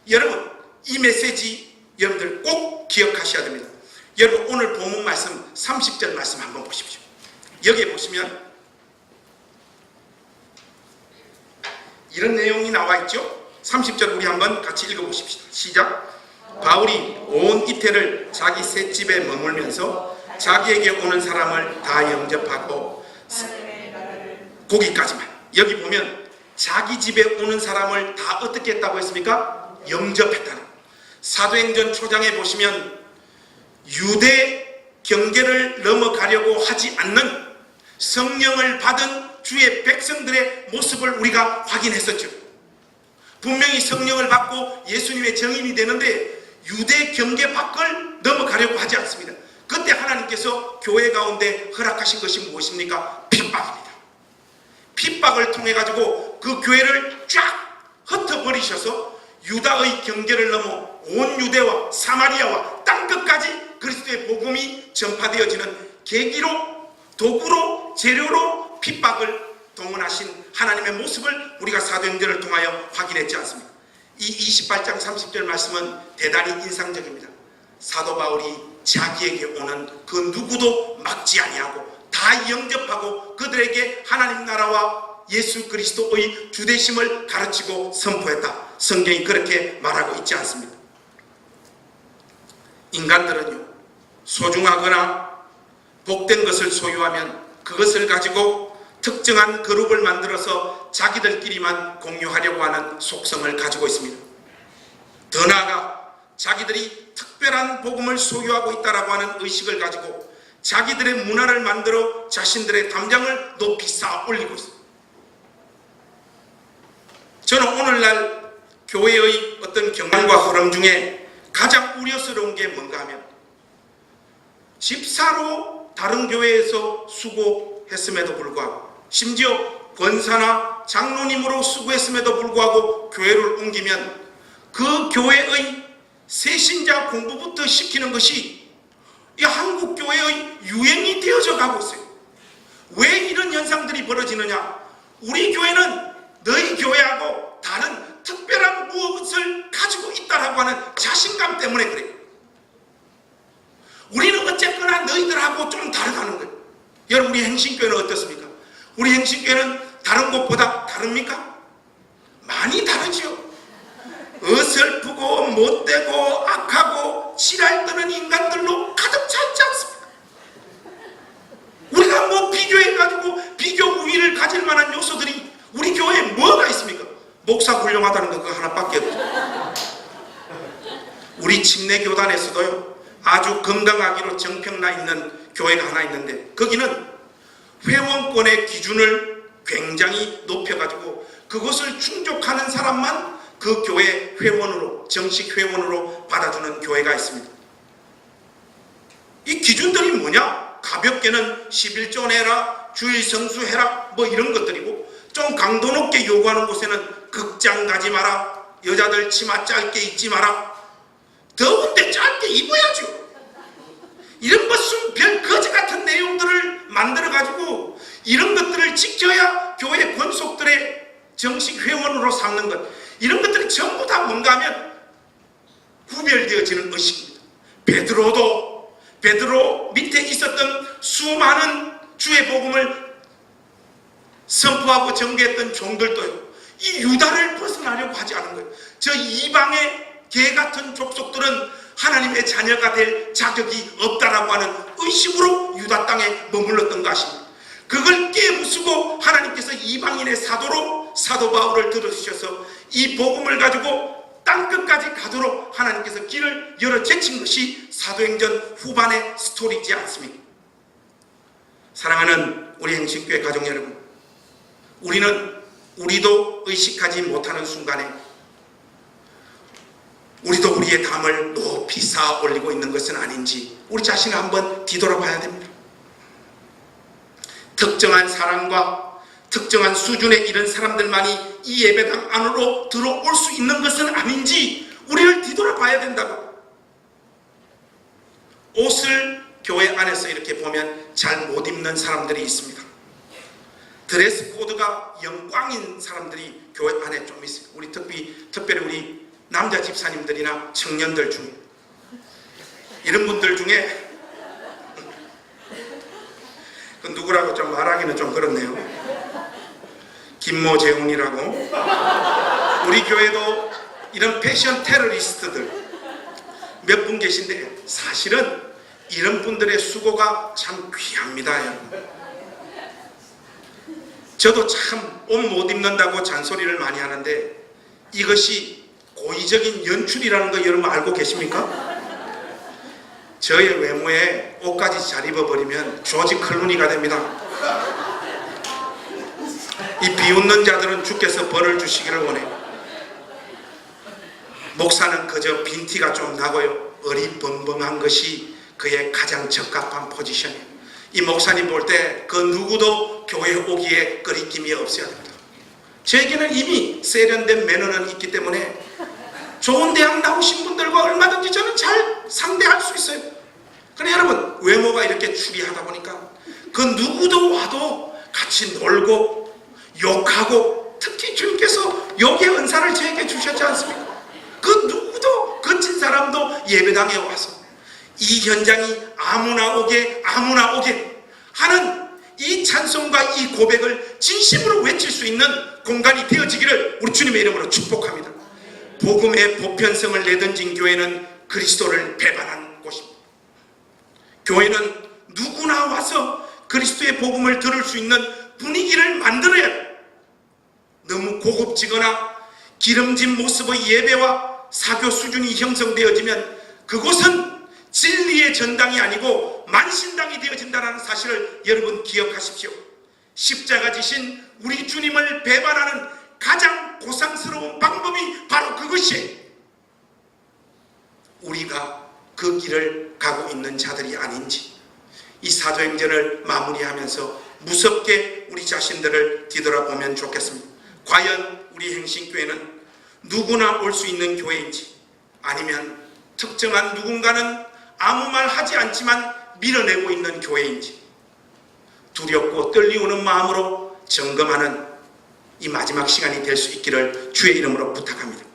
Speaker 1: 여러분 이 메시지 여러분들 꼭 기억하셔야 됩니다. 여러분 오늘 본문 말씀 30절 말씀 한번 보십시오. 여기에 보시면 이런 내용이 나와 있죠. 30절 우리 한번 같이 읽어보십시다. 시작. 바울이 온 이태를 자기 셋집에 머물면서 자기에게 오는 사람을 다 영접하고 거기까지만. 여기 보면 자기 집에 오는 사람을 다 어떻게 했다고 했습니까? 영접했다는. 사도행전 초장에 보시면 유대 경계를 넘어가려고 하지 않는 성령을 받은 주의 백성들의 모습을 우리가 확인했었죠. 분명히 성령을 받고 예수님의 정인이 되는데 유대 경계 밖을 넘어가려고 하지 않습니다. 그때 하나님께서 교회 가운데 허락하신 것이 무엇입니까? 핍박입니다. 핍박을 통해 가지고 그 교회를 쫙 흩어버리셔서 유다의 경계를 넘어 온 유대와 사마리아와 땅끝까지 그리스도의 복음이 전파되어지는 계기로, 도구로, 재료로 핍박을 동원하신 하나님의 모습을 우리가 사도행전을 통하여 확인했지 않습니까? 이 28장 30절 말씀은 대단히 인상적입니다. 사도 바울이 자기에게 오는 그 누구도 막지 아니하고 다 영접하고 그들에게 하나님 나라와 예수 그리스도의 주되심을 가르치고 선포했다. 성경이 그렇게 말하고 있지 않습니다. 인간들은요 소중하거나 복된 것을 소유하면 그것을 가지고 특정한 그룹을 만들어서 자기들끼리만 공유하려고 하는 속성을 가지고 있습니다. 더 나아가 자기들이 특별한 복음을 소유하고 있다고 하는 의식을 가지고 자기들의 문화를 만들어 자신들의 담장을 높이 쌓아 올리고 있습니다. 저는 오늘날 교회의 어떤 경향과 흐름 중에 가장 우려스러운 게 뭔가 하면, 집사로 다른 교회에서 수고했음에도 불구하고, 심지어 권사나 장로님으로 수고했음에도 불구하고 교회를 옮기면 그 교회의 새신자 공부부터 시키는 것이 이 한국 교회의 유행이 되어져 가고 있어요. 왜 이런 현상들이 벌어지느냐? 우리 교회는 너희 교회하고 다른 특별한 무엇을 가지고 있다라고 하는 자신감 때문에 그래요. 우리는 어쨌거나 너희들하고 좀 다르다는 거예요. 여러분, 우리 행신교회는 어떻습니까? 우리 행신교회는 다른 곳보다 다릅니까? 많이 다르죠. 어설프고 못되고 악하고 지랄 떠는 인간들로 가득 차 있지 않습니까? 우리가 뭐 비교해가지고 비교 우위를 가질 만한 요소들이 우리 교회에 뭐가 있습니까? 목사 훌륭하다는 거 그거 하나밖에 없죠. 우리 침례교단에서도요, 아주 건강하기로 정평나 있는 교회가 하나 있는데, 거기는 회원권의 기준을 굉장히 높여가지고 그것을 충족하는 사람만 그 교회 회원으로, 정식 회원으로 받아주는 교회가 있습니다. 이 기준들이 뭐냐? 가볍게는 11조 내라, 주일 성수해라, 뭐 이런 것들이고, 좀 강도 높게 요구하는 곳에는 극장 가지 마라, 여자들 치마 짧게 입지 마라, 더운데 짧게 입어야죠. 이런 무슨 별 거지 같은 내용들을 만들어가지고 이런 것들을 지켜야 교회 권속들의 정식 회원으로 삼는 것, 이런 것들이 전부 다 뭔가 하면 구별되어지는 의식입니다. 베드로 밑에 있었던 수많은 주의 복음을 선포하고 전개했던 종들도요, 이 유다를 벗어나려고 하지 않은 거예요. 저 이방의 개같은 족속들은 하나님의 자녀가 될 자격이 없다라고 하는 의식으로 유다 땅에 머물렀던 것입니다. 그걸 깨부수고 하나님께서 이방인의 사도로 사도 바울을 들으셔서 이 복음을 가지고 땅끝까지 가도록 하나님께서 길을 열어 제친 것이 사도행전 후반의 스토리이지 않습니까? 사랑하는 우리 행신교회 가족 여러분, 우리도 의식하지 못하는 순간에 우리도 우리의 담을 높이 쌓아 올리고 있는 것은 아닌지 우리 자신을 한번 뒤돌아봐야 됩니다. 특정한 사랑과 특정한 수준에 이른 사람들만이 이 예배당 안으로 들어올 수 있는 것은 아닌지 우리를 뒤돌아봐야 된다고. 옷을 교회 안에서 이렇게 보면 잘 못 입는 사람들이 있습니다. 드레스 코드가 영광인 사람들이 교회 안에 좀 있어요. 우리 특별히 우리 남자 집사님들이나 청년들 중에, 이런 분들 중에 그 누구라고 좀 말하기는 좀 그렇네요. 김모재훈이라고. 우리 교회도 이런 패션 테러리스트들 몇 분 계신데 사실은 이런 분들의 수고가 참 귀합니다, 여러분. 저도 참 옷 못 입는다고 잔소리를 많이 하는데 이것이 고의적인 연출이라는 거 여러분 알고 계십니까? 저의 외모에 옷까지 잘 입어버리면 조지 클루니가 됩니다. 이 비웃는 자들은 주께서 벌을 주시기를 원해요. 목사는 그저 빈티가 좀 나고요, 어리벙벙한 것이 그의 가장 적합한 포지션이에요. 이 목사님 볼 때 그 누구도 교회에 오기에 꺼리낌이 없어야 됩니다. 저에게는 이미 세련된 매너는 있기 때문에 좋은 대학 나오신 분들과 얼마든지 저는 잘 상대할 수 있어요. 그런데 여러분, 외모가 이렇게 추리하다 보니까 그 누구도 와도 같이 놀고 욕하고, 특히 주님께서 욕의 은사를 저에게 주셨지 않습니까? 그 누구도, 거친 사람도 예배당에 와서 이 현장이 아무나 오게 하는 이 찬송과 이 고백을 진심으로 외칠 수 있는 공간이 되어지기를 우리 주님의 이름으로 축복합니다. 복음의 보편성을 내던진 교회는 그리스도를 배반한 곳입니다. 교회는 누구나 와서 그리스도의 복음을 들을 수 있는 분위기를 만들어야 해요. 너무 고급지거나 기름진 모습의 예배와 사교 수준이 형성되어지면 그곳은 진리의 전당이 아니고 만신당이 되어진다는 사실을 여러분 기억하십시오. 십자가 지신 우리 주님을 배반하는 가장 고상스러운 방법이 바로 그것이에요. 우리가 그 길을 가고 있는 자들이 아닌지 이 사도행전을 마무리하면서 무섭게 우리 자신들을 뒤돌아보면 좋겠습니다. 과연 우리 행신교회는 누구나 올 수 있는 교회인지, 아니면 특정한 누군가는 아무 말 하지 않지만 밀어내고 있는 교회인지, 두렵고 떨리우는 마음으로 점검하는 이 마지막 시간이 될 수 있기를 주의 이름으로 부탁합니다.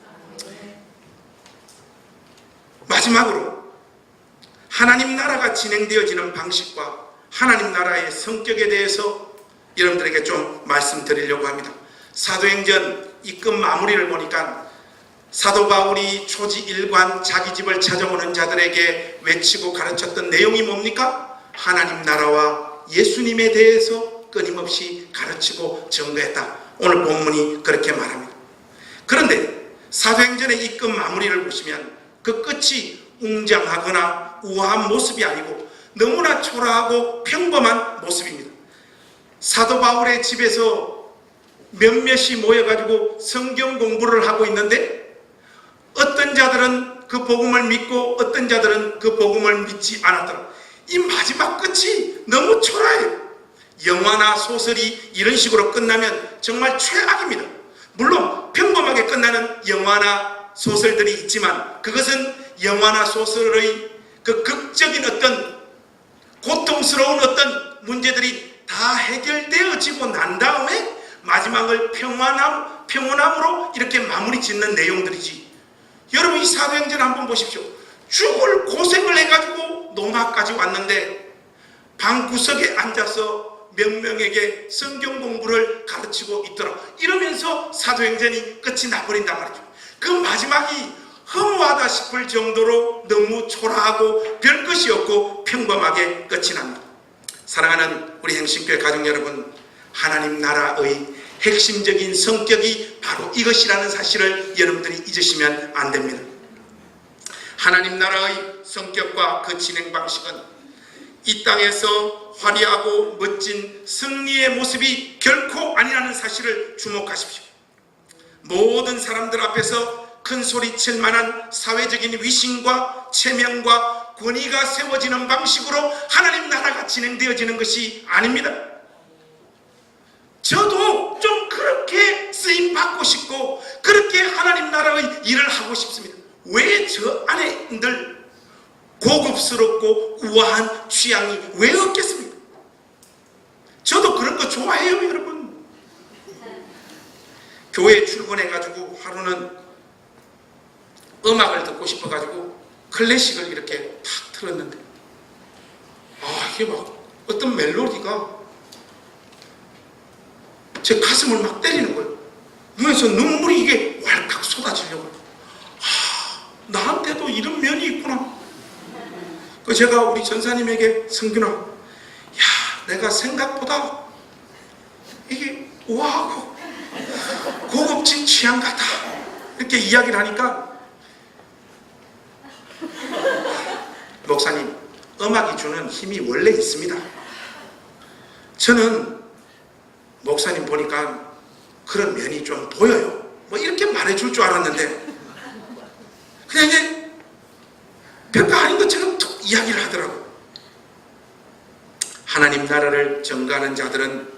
Speaker 1: 마지막으로 하나님 나라가 진행되어지는 방식과 하나님 나라의 성격에 대해서 여러분들에게 좀 말씀드리려고 합니다. 사도행전 이 끝 마무리를 보니까 사도 바울이 초지 일관 자기 집을 찾아오는 자들에게 외치고 가르쳤던 내용이 뭡니까? 하나님 나라와 예수님에 대해서 끊임없이 가르치고 증거했다. 오늘 본문이 그렇게 말합니다. 그런데 사도행전의 이 끝 마무리를 보시면 그 끝이 웅장하거나 우아한 모습이 아니고 너무나 초라하고 평범한 모습입니다. 사도 바울의 집에서 몇몇이 모여가지고 성경 공부를 하고 있는데 어떤 자들은 그 복음을 믿고 어떤 자들은 그 복음을 믿지 않았더라. 이 마지막 끝이 너무 초라해요. 영화나 소설이 이런 식으로 끝나면 정말 최악입니다. 물론 평범하게 끝나는 영화나 소설들이 있지만 그것은 영화나 소설의 그 극적인 어떤 고통스러운 어떤 문제들이 다 해결되어지고 난 다음에 마지막을 평온함으로 이렇게 마무리 짓는 내용들이지. 여러분 이 사도행전 한번 보십시오. 죽을 고생을 해가지고 노마까지 왔는데 방구석에 앉아서 몇 명에게 성경 공부를 가르치고 있더라. 이러면서 사도행전이 끝이 나버린단 말이죠. 그 마지막이 허무하다 싶을 정도로 너무 초라하고 별것이 없고 평범하게 끝이 납니다. 사랑하는 우리 행신교회 가족 여러분, 하나님 나라의 핵심적인 성격이 바로 이것이라는 사실을 여러분들이 잊으시면 안 됩니다. 하나님 나라의 성격과 그 진행 방식은 이 땅에서 화려하고 멋진 승리의 모습이 결코 아니라는 사실을 주목하십시오. 모든 사람들 앞에서 큰 소리 칠 만한 사회적인 위신과 체면과 권위가 세워지는 방식으로 하나님 나라가 진행되어지는 것이 아닙니다. 저도 좀 그렇게 쓰임 받고 싶고 그렇게 하나님 나라의 일을 하고 싶습니다. 왜 저 안에 늘 고급스럽고 우아한 취향이 왜 없겠습니까? 저도 그런 거 좋아해요, 여러분. 교회에 출근해가지고 하루는 음악을 듣고 싶어가지고 클래식을 이렇게 탁 틀었는데 이게 막 어떤 멜로디가 제 가슴을 막 때리는 거예요. 눈에서 눈물이 이게 왈칵 쏟아지려고. 나한테도 이런 면이 있구나. 그 제가 우리 전사님에게 성균아, 내가 생각보다 이게 우아하고 고급진 취향 같아 이렇게 이야기를 하니까 목사님, 음악이 주는 힘이 원래 있습니다. 저는 목사님 보니까 그런 면이 좀 보여요. 뭐 이렇게 말해줄 줄 알았는데 그냥 이게 별거 아닌 것처럼 툭 이야기를 하더라고요. 하나님 나라를 전가하는 자들은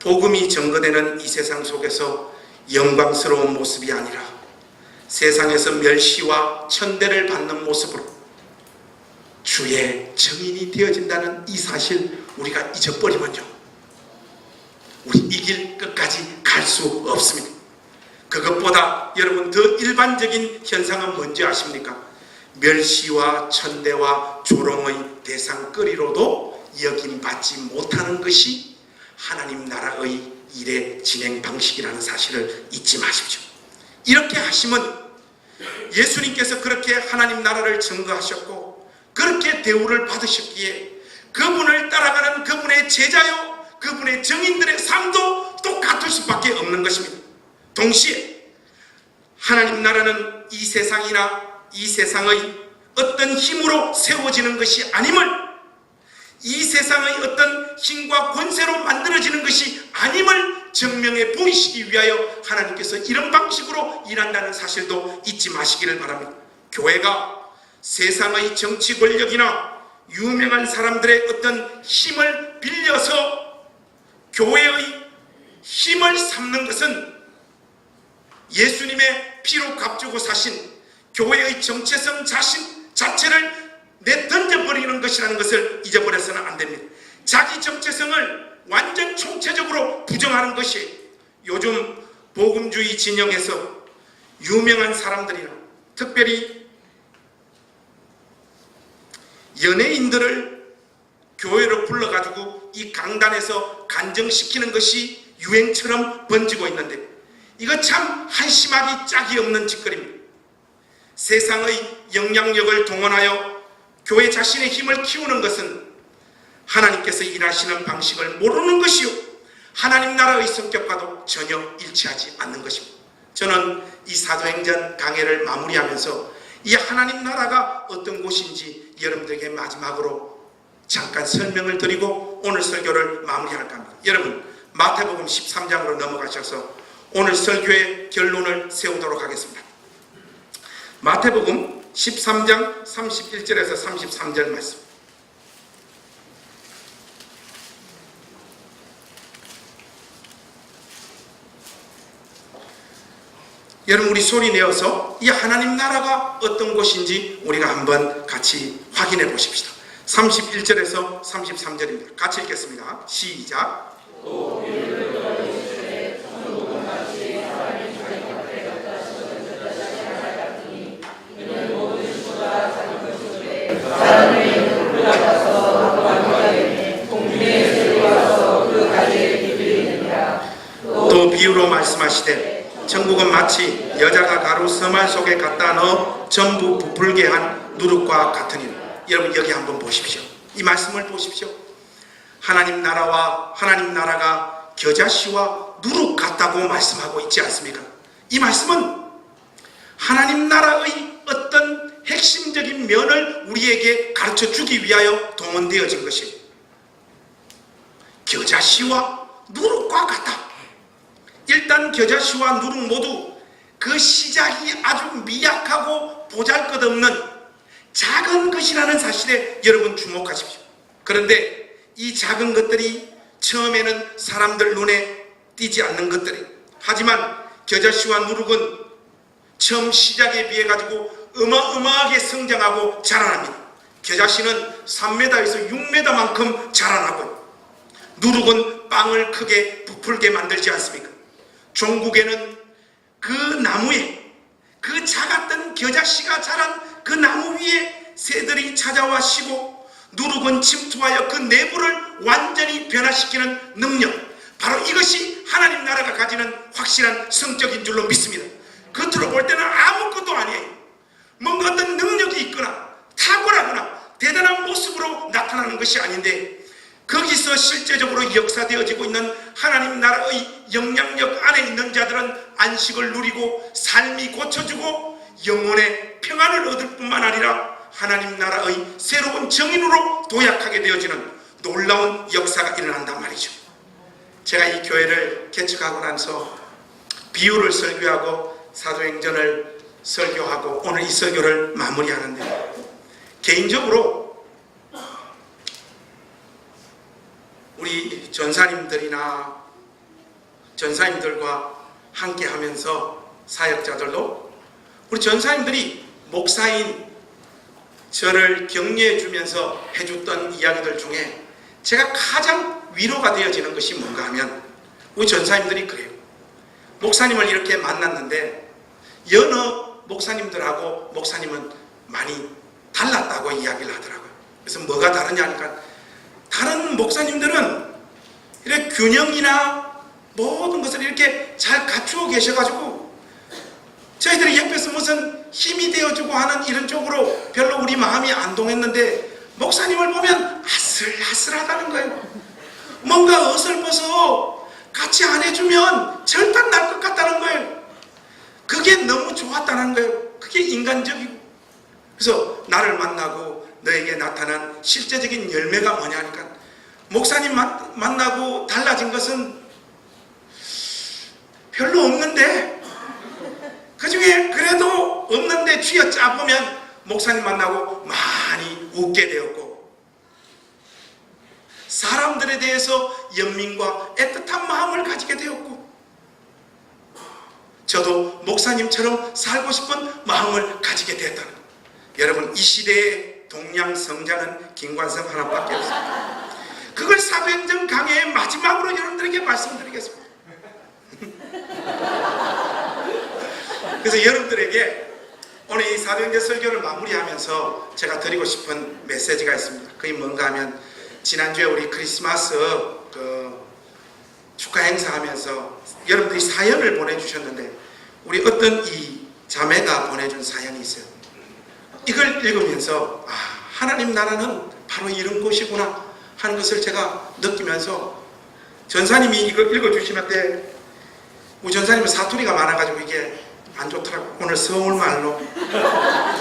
Speaker 1: 복음이 전거되는 이 세상 속에서 영광스러운 모습이 아니라 세상에서 멸시와 천대를 받는 모습으로 주의 증인이 되어진다는 이 사실 우리가 잊어버리면요, 우리 이 길 끝까지 갈 수 없습니다. 그것보다 여러분 더 일반적인 현상은 뭔지 아십니까? 멸시와 천대와 조롱의 대상거리로도 여김받지 못하는 것이 하나님 나라의 일의 진행 방식이라는 사실을 잊지 마십시오. 이렇게 하시면 예수님께서 그렇게 하나님 나라를 증거하셨고 그렇게 대우를 받으셨기에 그분을 따라가는 그분의 제자요 그분의 증인들의 삶도 똑같을 수밖에 없는 것입니다. 동시에 하나님 나라는 이 세상이나 이 세상의 어떤 힘으로 세워지는 것이 아님을, 이 세상의 어떤 힘과 권세로 만들어지는 것이 아님을 증명해 보이시기 위하여 하나님께서 이런 방식으로 일한다는 사실도 잊지 마시기를 바랍니다. 교회가 세상의 정치 권력이나 유명한 사람들의 어떤 힘을 빌려서 교회의 힘을 삼는 것은 예수님의 피로 값주고 사신 교회의 정체성 자체를 내던져버리는 것이라는 것을 잊어버려서는 안 됩니다. 자기 정체성을 완전 총체적으로 부정하는 것이 요즘 복음주의 진영에서 유명한 사람들이나 특별히 연예인들을 교회로 불러가지고 이 강단에서 간증시키는 것이 유행처럼 번지고 있는데, 이거 참 한심하기 짝이 없는 짓거리입니다. 세상의 영향력을 동원하여 교회 자신의 힘을 키우는 것은 하나님께서 일하시는 방식을 모르는 것이요 하나님 나라의 성격과도 전혀 일치하지 않는 것입니다. 저는 이 사도행전 강해를 마무리하면서 이 하나님 나라가 어떤 곳인지 여러분들에게 마지막으로 잠깐 설명을 드리고 오늘 설교를 마무리할까 합니다. 여러분 마태복음 13장으로 넘어가셔서 오늘 설교의 결론을 세우도록 하겠습니다. 마태복음 13장 31절에서 33절 말씀. 여러분 우리 소리 내어서 이 하나님 나라가 어떤 곳인지 우리가 한번 같이 확인해 보십시다. 31절에서 33절입니다. 같이 읽겠습니다. 시작. 또 비유로 말씀하시되 천국은 마치 여자가 가루 서말 속에 갖다 넣어 전부 부풀게 한 누룩과 같으니. 여러분 여기 한번 보십시오. 이 말씀을 보십시오. 하나님 나라가 겨자씨와 누룩 같다고 말씀하고 있지 않습니까? 이 말씀은 하나님 나라의 어떤 핵심적인 면을 우리에게 가르쳐 주기 위하여 동원되어진 것이에요. 겨자씨와 누룩과 같다. 일단 겨자씨와 누룩 모두 그 시작이 아주 미약하고 보잘것없는 작은 것이라는 사실에 여러분 주목하십시오. 그런데 이 작은 것들이 처음에는 사람들 눈에 띄지 않는 것들이, 하지만 겨자씨와 누룩은 처음 시작에 비해 가지고 어마어마하게 성장하고 자라납니다. 겨자씨는 3m에서 6m만큼 자라나고 누룩은 빵을 크게 부풀게 만들지 않습니까? 종국에는 그 나무에, 그 작았던 겨자씨가 자란 그 나무 위에 새들이 찾아와 쉬고 누룩은 침투하여 그 내부를 완전히 변화시키는 능력, 바로 이것이 하나님 나라가 가지는 확실한 성격인 줄로 믿습니다. 겉으로 볼 때는 아무것도 아니에요. 뭔가 어떤 능력이 있거나 탁월하거나 대단한 모습으로 나타나는 것이 아닌데, 거기서 실제적으로 역사되어지고 있는 하나님 나라의 영향력 안에 있는 자들은 안식을 누리고 삶이 고쳐지고 영혼의 평안을 얻을 뿐만 아니라 하나님 나라의 새로운 정인으로 도약하게 되어지는 놀라운 역사가 일어난단 말이죠. 제가 이 교회를 개척하고 나서 비유를 설교하고 사도행전을 설교하고 오늘 이 설교를 마무리하는데, 개인적으로 우리 전사님들과 함께 하면서 사역자들도 우리 전사님들이 목사인 저를 격려해 주면서 해줬던 이야기들 중에 제가 가장 위로가 되어지는 것이 뭔가 하면, 우리 전사님들이 그래요. 목사님을 이렇게 만났는데 여느 목사님들하고 목사님은 많이 달랐다고 이야기를 하더라고요. 그래서 뭐가 다르냐 하니까, 다른 목사님들은 이렇게 균형이나 모든 것을 이렇게 잘 갖추어 계셔가지고 저희들이 옆에서 무슨 힘이 되어주고 하는 이런 쪽으로 별로 우리 마음이 안 동했는데 목사님을 보면 아슬아슬하다는 거예요. 뭔가 어설퍼서 같이 안 해주면 절단 날 것 같다는 거예요. 그게 너무 좋았다는 거예요. 그게 인간적이고. 그래서 나를 만나고 너에게 나타난 실제적인 열매가 뭐냐니까, 목사님 만나고 달라진 것은 별로 없는데, 그 중에 그래도 없는데 쥐어짜보면 목사님 만나고 많이 웃게 되었고, 사람들에 대해서 연민과 애틋한 마음을 가지게 되었고, 저도 목사님처럼 살고 싶은 마음을 가지게 되었다는 거예요. 여러분, 이 시대의 동양 성자는 김관성 하나밖에 없습니다. 그걸 사도행전 강해의 마지막으로 여러분들에게 말씀드리겠습니다. 그래서 여러분들에게 오늘 이 사도행전 설교를 마무리하면서 제가 드리고 싶은 메시지가 있습니다. 그게 뭔가 하면, 지난주에 우리 크리스마스 축하 행사하면서 여러분들이 사연을 보내주셨는데, 우리 어떤 이 자매가 보내준 사연이 있어요. 이걸 읽으면서 하나님 나라는 바로 이런 곳이구나 하는 것을 제가 느끼면서, 전사님이 이걸 읽어주시는데, 우리 전사님은 사투리가 많아가지고 이게 안 좋더라고요. 오늘 서울말로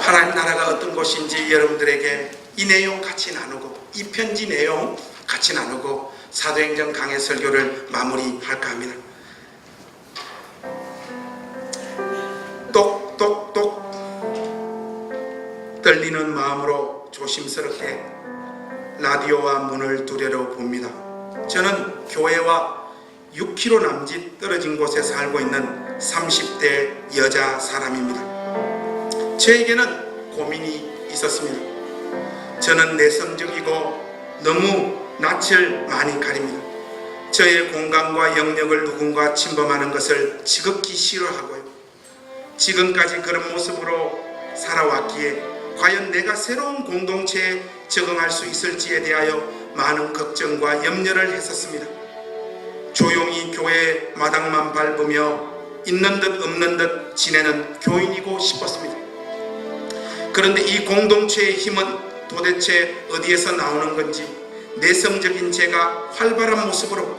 Speaker 1: 하나님 나라가 어떤 곳인지 여러분들에게 이 내용 같이 나누고, 이 편지 내용 같이 나누고 사도행전 강해 설교를 마무리할까 합니다. 똑똑똑 떨리는 마음으로 조심스럽게 라디오와 문을 두드려 봅니다. 저는 교회와 6km 남짓 떨어진 곳에 살고 있는 30대 여자 사람입니다. 저에게는 고민이 있었습니다. 저는 내성적이고 너무 낯을 많이 가립니다. 저의 공간과 영역을 누군가 침범하는 것을 지극히 싫어하고요. 지금까지 그런 모습으로 살아왔기에 과연 내가 새로운 공동체에 적응할 수 있을지에 대하여 많은 걱정과 염려를 했었습니다. 조용히 교회 마당만 밟으며 있는 듯 없는 듯 지내는 교인이고 싶었습니다. 그런데 이 공동체의 힘은 도대체 어디에서 나오는 건지, 내성적인 제가 활발한 모습으로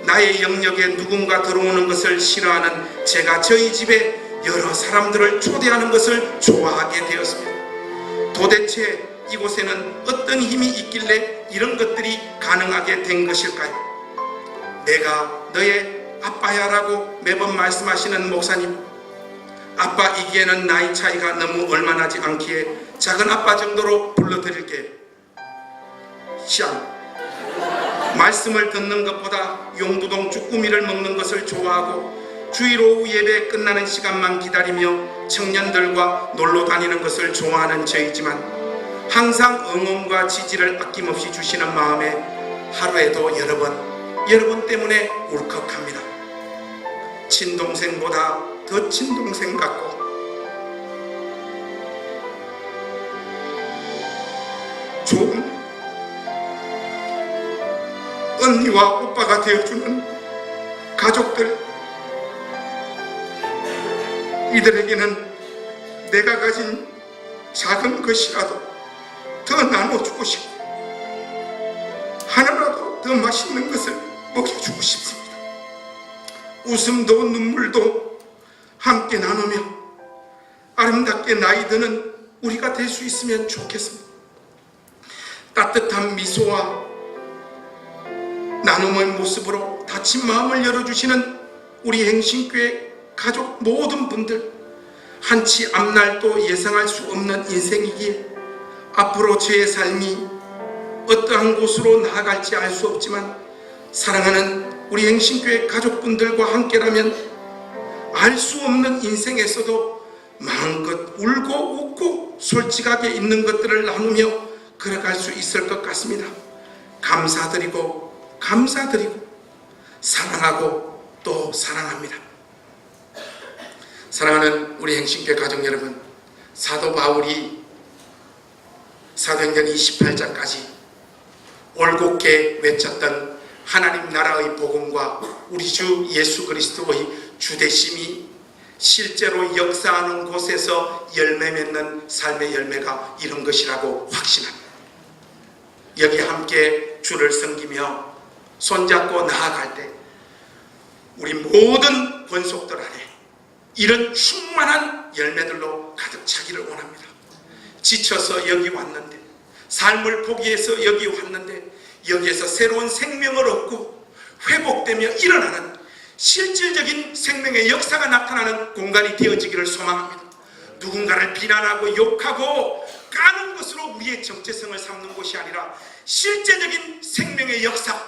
Speaker 1: 나의 영역에 누군가 들어오는 것을 싫어하는 제가 저희 집에 여러 사람들을 초대하는 것을 좋아하게 되었습니다. 도대체 이곳에는 어떤 힘이 있길래 이런 것들이 가능하게 된 것일까요? 내가 너의 아빠야 라고 매번 말씀하시는 목사님, 아빠이기에는 나이 차이가 너무 얼마 나지 않기에 작은 아빠 정도로 불러드릴게요. 시앙. 말씀을 듣는 것보다 용두동 쭈꾸미를 먹는 것을 좋아하고 주일 오후 예배 끝나는 시간만 기다리며 청년들과 놀러 다니는 것을 좋아하는 저이지만, 항상 응원과 지지를 아낌없이 주시는 마음에 하루에도 여러분 때문에 울컥합니다. 친동생보다 더 친동생 같고, 좋은 언니와 오빠가 되어주는 가족들, 이들에게는 내가 가진 작은 것이라도 더 나눠주고 싶고, 하나라도 더 맛있는 것을 먹여주고 싶습니다. 웃음도 눈물도 함께 나누며 아름답게 나이 드는 우리가 될 수 있으면 좋겠습니다. 따뜻한 미소와 나눔의 모습으로 다친 마음을 열어주시는 우리 행신교회 가족 모든 분들, 한치 앞날도 예상할 수 없는 인생이기에 앞으로 저의 삶이 어떠한 곳으로 나아갈지 알 수 없지만, 사랑하는 우리 행신교회 가족분들과 함께라면 알 수 없는 인생에서도 마음껏 울고 웃고 솔직하게 있는 것들을 나누며 걸어갈 수 있을 것 같습니다. 감사드리고 사랑하고 또 사랑합니다. 사랑하는 우리 행신교회 가족 여러분, 사도 바울이 사도행전 28장까지 올곧게 외쳤던 하나님 나라의 복음과 우리 주 예수 그리스도의 주되심이 실제로 역사하는 곳에서 열매 맺는 삶의 열매가 이런 것이라고 확신합니다. 여기 함께 주를 섬기며 손잡고 나아갈 때 우리 모든 권속들 안에 이런 충만한 열매들로 가득 차기를 원합니다. 지쳐서 여기 왔는데, 삶을 포기해서 여기 왔는데, 여기에서 새로운 생명을 얻고 회복되며 일어나는 실질적인 생명의 역사가 나타나는 공간이 되어지기를 소망합니다. 누군가를 비난하고 욕하고 까는 것으로 우리의 정체성을 삼는 것이 아니라 실제적인 생명의 역사,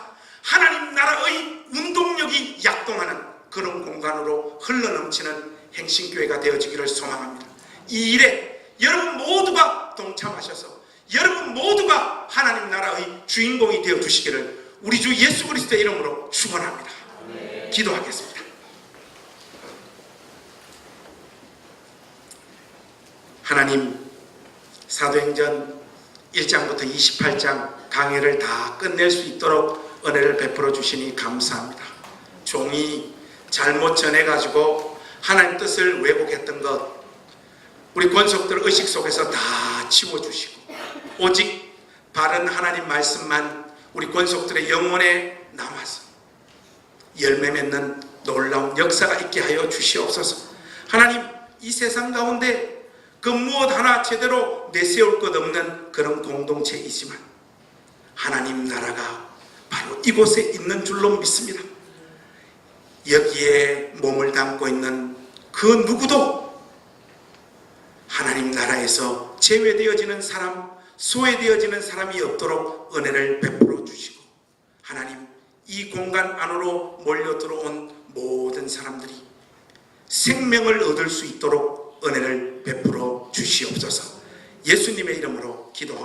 Speaker 1: 하나님 나라의 운동력이 약동하는 그런 공간으로 흘러넘치는 행신교회가 되어지기를 소망합니다. 이 일에 여러분 모두가 동참하셔서 여러분 모두가 하나님 나라의 주인공이 되어주시기를 우리 주 예수 그리스도의 이름으로 축원합니다. 기도하겠습니다. 하나님, 사도행전 1장부터 28장 강해를 다 끝낼 수 있도록 은혜를 베풀어 주시니 감사합니다. 종이 잘못 전해가지고 하나님 뜻을 왜곡했던 것 우리 권속들 의식 속에서 다 치워주시고 오직 바른 하나님 말씀만 우리 권속들의 영혼에 남아서 열매 맺는 놀라운 역사가 있게 하여 주시옵소서. 하나님, 이 세상 가운데 그 무엇 하나 제대로 내세울 것 없는 그런 공동체이지만 하나님 나라가 바로 이곳에 있는 줄로 믿습니다. 여기에 몸을 담고 있는 그 누구도 하나님 나라에서 제외되어지는 사람, 소외되어지는 사람이 없도록 은혜를 베풀어 주시고 하나님, 이 공간 안으로 몰려 들어온 모든 사람들이 생명을 얻을 수 있도록 은혜를 베풀어 주시옵소서. 예수님의 이름으로 기도